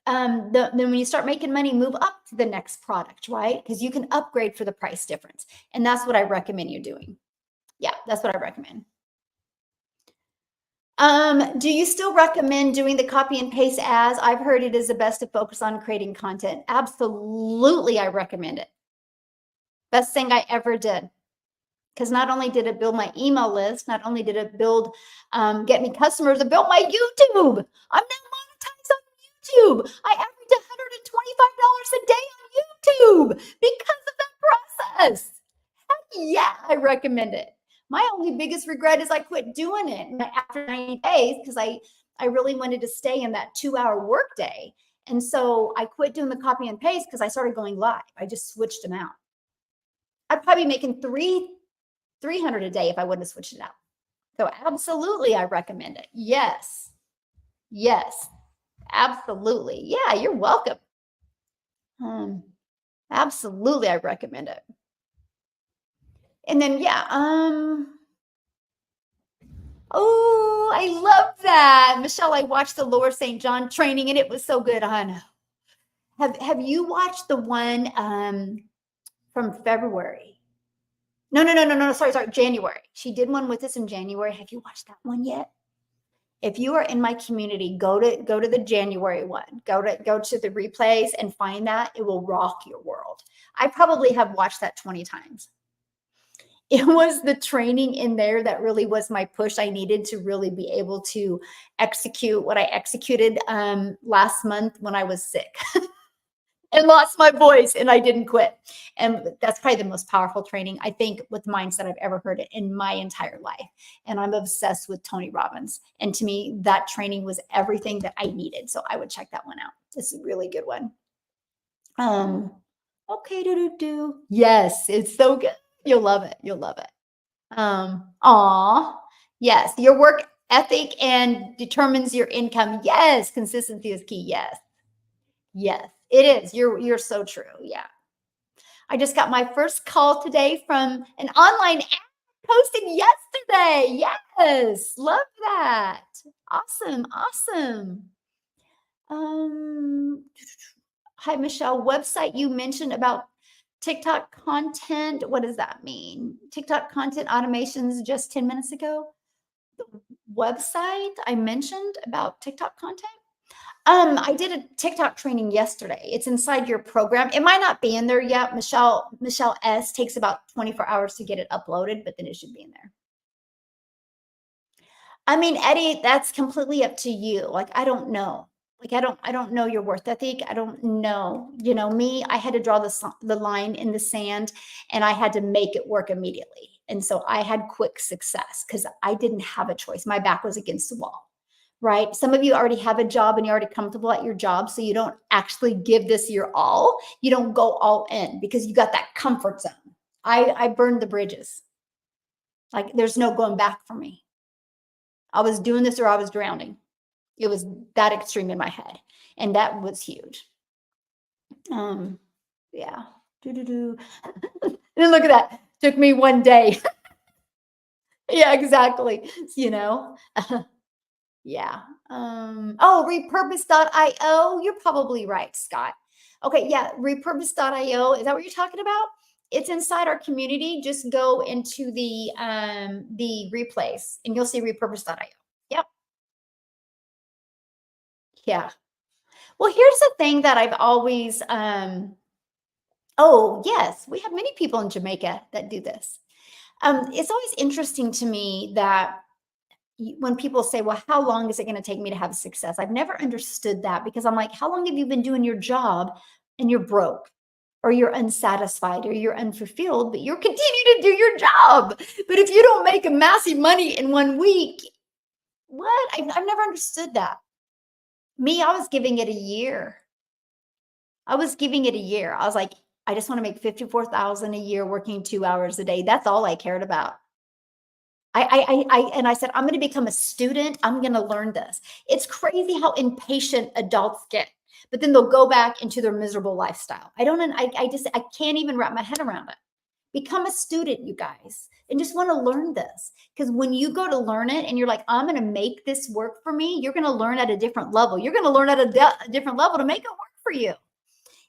when you start making money, move up to the next product, right? Because you can upgrade for the price difference. And that's what I recommend you doing. Yeah, that's what I recommend. Do you still recommend doing the copy and paste ads? I've heard it is the best to focus on creating content. Absolutely, I recommend it. Best thing I ever did. Because not only did it build my email list, not only did it build, get me customers, it built my YouTube. I'm now monetized on YouTube. I average $125 a day on YouTube because of that process. Heck yeah, I recommend it. My only biggest regret is I quit doing it after 90 days because I really wanted to stay in that 2-hour workday. And so I quit doing the copy and paste because I started going live. I just switched them out. I'd probably be making $300 a day if I wouldn't have switched it out. So absolutely, I recommend it. Yes. Yes. Absolutely. Yeah, you're welcome. Absolutely, I recommend it. And then, yeah, oh, I love that. Michelle, I watched the Lower St. John training and it was so good. I know. Have you watched the one from February? No. Sorry. January. She did one with us in January. Have you watched that one yet? If you are in my community, go to the January one. Go to the replays and find that. It will rock your world. I probably have watched that 20 times. It was the training in there that really was my push I needed to really be able to execute what I executed last month when I was sick. and lost my voice and I didn't quit. And that's probably the most powerful training, I think, with mindset I've ever heard it in my entire life. And I'm obsessed with Tony Robbins. And to me, that training was everything that I needed. So I would check that one out. It's a really good one. Okay, do. Yes, it's so good. You'll love it. You'll love it. Aw. Yes, your work ethic and determines your income. Yes, consistency is key. Yes. Yes, it is. You're so true. Yeah. I just got my first call today from an online ad posted yesterday. Yes, love that. Awesome, awesome. Hi, Michelle. Website you mentioned about TikTok content. What does that mean? TikTok content automations just 10 minutes ago. The website I mentioned about TikTok content. I did a TikTok training yesterday. It's inside your program. It might not be in there yet. Michelle S takes about 24 hours to get it uploaded, but then it should be in there. I mean, Eddie, that's completely up to you. Like, I don't know. Like, I don't know your worth ethic. I don't know. You know, me, I had to draw the line in the sand and I had to make it work immediately. And so I had quick success because I didn't have a choice. My back was against the wall, right? Some of you already have a job and you're already comfortable at your job. So you don't actually give this your all. You don't go all in because you got that comfort zone. I burned the bridges. Like, there's no going back for me. I was doing this or I was drowning. It was that extreme in my head. And that was huge. Yeah. And look at that. Took me one day. Yeah, exactly. You know? Yeah. Oh, repurpose.io. You're probably right, Scott. Okay, yeah, repurpose.io. Is that what you're talking about? It's inside our community. Just go into the replays and you'll see repurpose.io. Yep. Yeah. Well, here's the thing that I've always oh, yes, we have many people in Jamaica that do this. It's always interesting to me that when people say, well, how long is it going to take me to have success? I've never understood that because I'm like, how long have you been doing your job and you're broke or you're unsatisfied or you're unfulfilled, but you're continuing to do your job. But if you don't make a massive money in 1 week, what? I've never understood that. Me, I was giving it a year. I was giving it a year. I was like, I just want to make 54,000 a year working 2 hours a day. That's all I cared about. And I said, I'm going to become a student. I'm going to learn this. It's crazy how impatient adults get, but then they'll go back into their miserable lifestyle. I can't even wrap my head around it. Become a student, you guys, and just want to learn this. Because when you go to learn it and you're like, I'm going to make this work for me, you're going to learn at a different level. You're going to learn at a different level to make it work for you.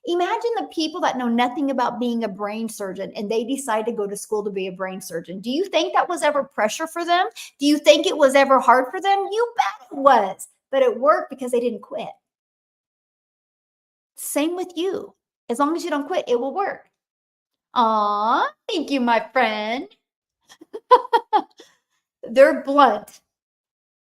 Imagine the people that know nothing about being a brain surgeon and they decide to go to school to be a brain surgeon. Do you think that was ever pressure for them? Do you think it was ever hard for them? You bet it was. But it worked because they didn't quit. Same with you. As long as you don't quit, it will work. Aw, thank you, my friend. They're blunt,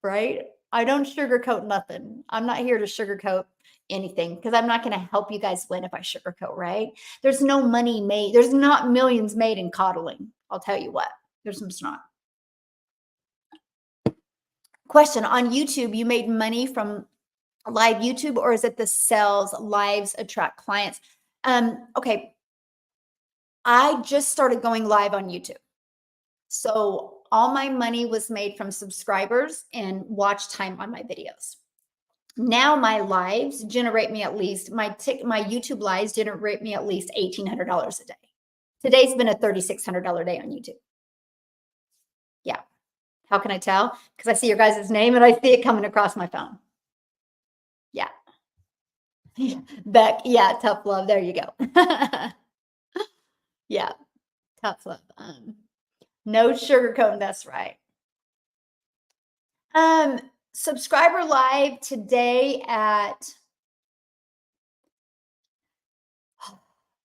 right? I don't sugarcoat nothing. I'm not here to sugarcoat anything because I'm not going to help you guys win if I sugarcoat, right? There's no money made. There's not millions made in coddling. I'll tell you what. There's just not. Question on YouTube, you made money from live YouTube or is it the sales lives attract clients? Okay. I just started going live on YouTube. So all my money was made from subscribers and watch time on my videos. Now my lives generate me at least my YouTube lives generate me at least $1,800 a day. Today's been a $3,600 day on YouTube. Yeah. How can I tell? Because I see your guys' name and I see it coming across my phone. Yeah. Beck, yeah, tough love. There you go. Yeah, tough love. No sugarcoating, that's right. Subscriber live today at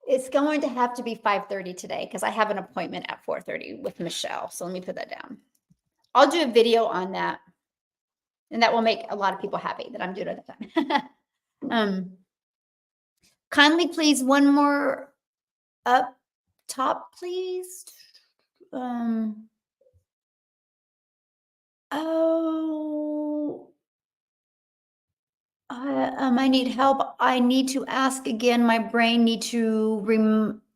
it's going to have to be 5:30 today because I have an appointment at 4:30 with Michelle. So let me put that down. I'll do a video on that. And that will make a lot of people happy that I'm doing it at that time. Kindly, please, one more up top, please. Oh, I need help. I need to ask again. My brain need to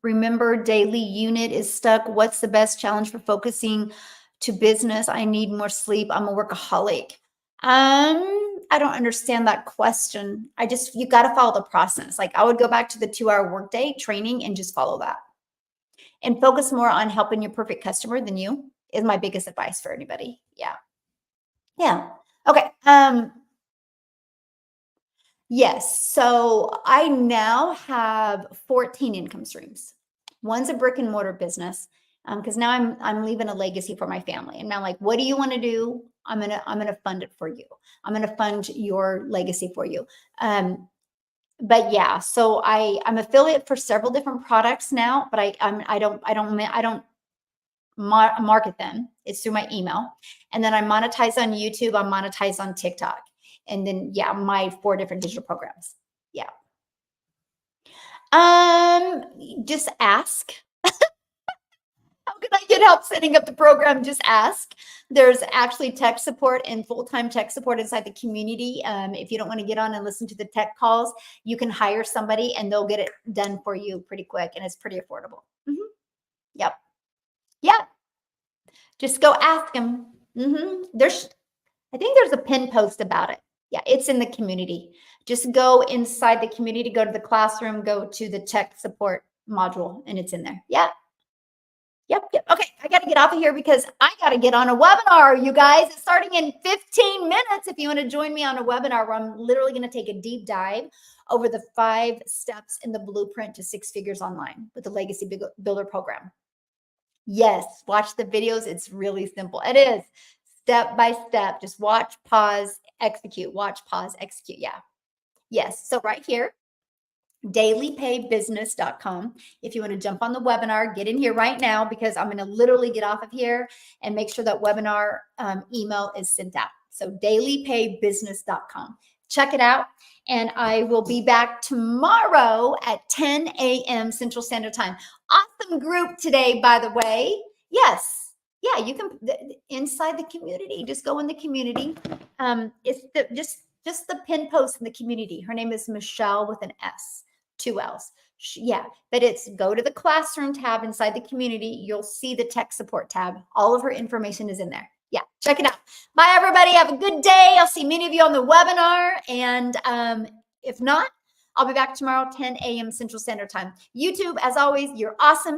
remember daily unit is stuck. What's the best challenge for focusing to business? I need more sleep. I'm a workaholic. I don't understand that question. You got to follow the process. Like I would go back to the 2-hour workday training and just follow that and focus more on helping your perfect customer than you is my biggest advice for anybody. Yeah. Yeah. Okay. Yes. So I now have 14 income streams. One's a brick and mortar business. Because now I'm leaving a legacy for my family. And now like, what do you want to do? I'm gonna fund it for you. I'm gonna fund your legacy for you. But yeah, so I'm affiliate for several different products now, but I don't market them. It's through my email. And then I monetize on YouTube, I monetize on TikTok. And then yeah, my 4 different digital programs. Yeah. Just ask. How can I get help setting up the program? Just ask. There's actually tech support and full-time tech support inside the community. If you don't want to get on and listen to the tech calls, you can hire somebody and they'll get it done for you pretty quick and it's pretty affordable. Yep. Yeah. Just go ask them. I think there's a pin post about it. Yeah, it's in the community. Just go inside the community, go to the classroom, go to the tech support module, and it's in there. Yeah. Yep. Okay, I got to get off of here because I got to get on a webinar, you guys. It's starting in 15 minutes. If you want to join me on a webinar where I'm literally going to take a deep dive over the 5 steps in the blueprint to 6 figures online with the Legacy Builder program. Yes, watch the videos. It's really simple. It is step by step. Just watch, pause, execute, watch, pause, execute. Yeah. Yes. So right here, dailypaybusiness.com. If you want to jump on the webinar, get in here right now because I'm going to literally get off of here and make sure that webinar email is sent out. So dailypaybusiness.com. Check it out. And I will be back tomorrow at 10 a.m. Central Standard Time. Awesome group today, by the way. Yes. Yeah, you can inside the community. Just go in the community. It's just the pin post in the community. Her name is Michelle with an S. 2 L's. Yeah, but it's go to the classroom tab inside the community. You'll see the tech support tab. All of her information is in there. Yeah, check it out. Bye, everybody. Have a good day. I'll see many of you on the webinar. And if not, I'll be back tomorrow, 10 a.m. Central Standard Time. YouTube, as always, you're awesome.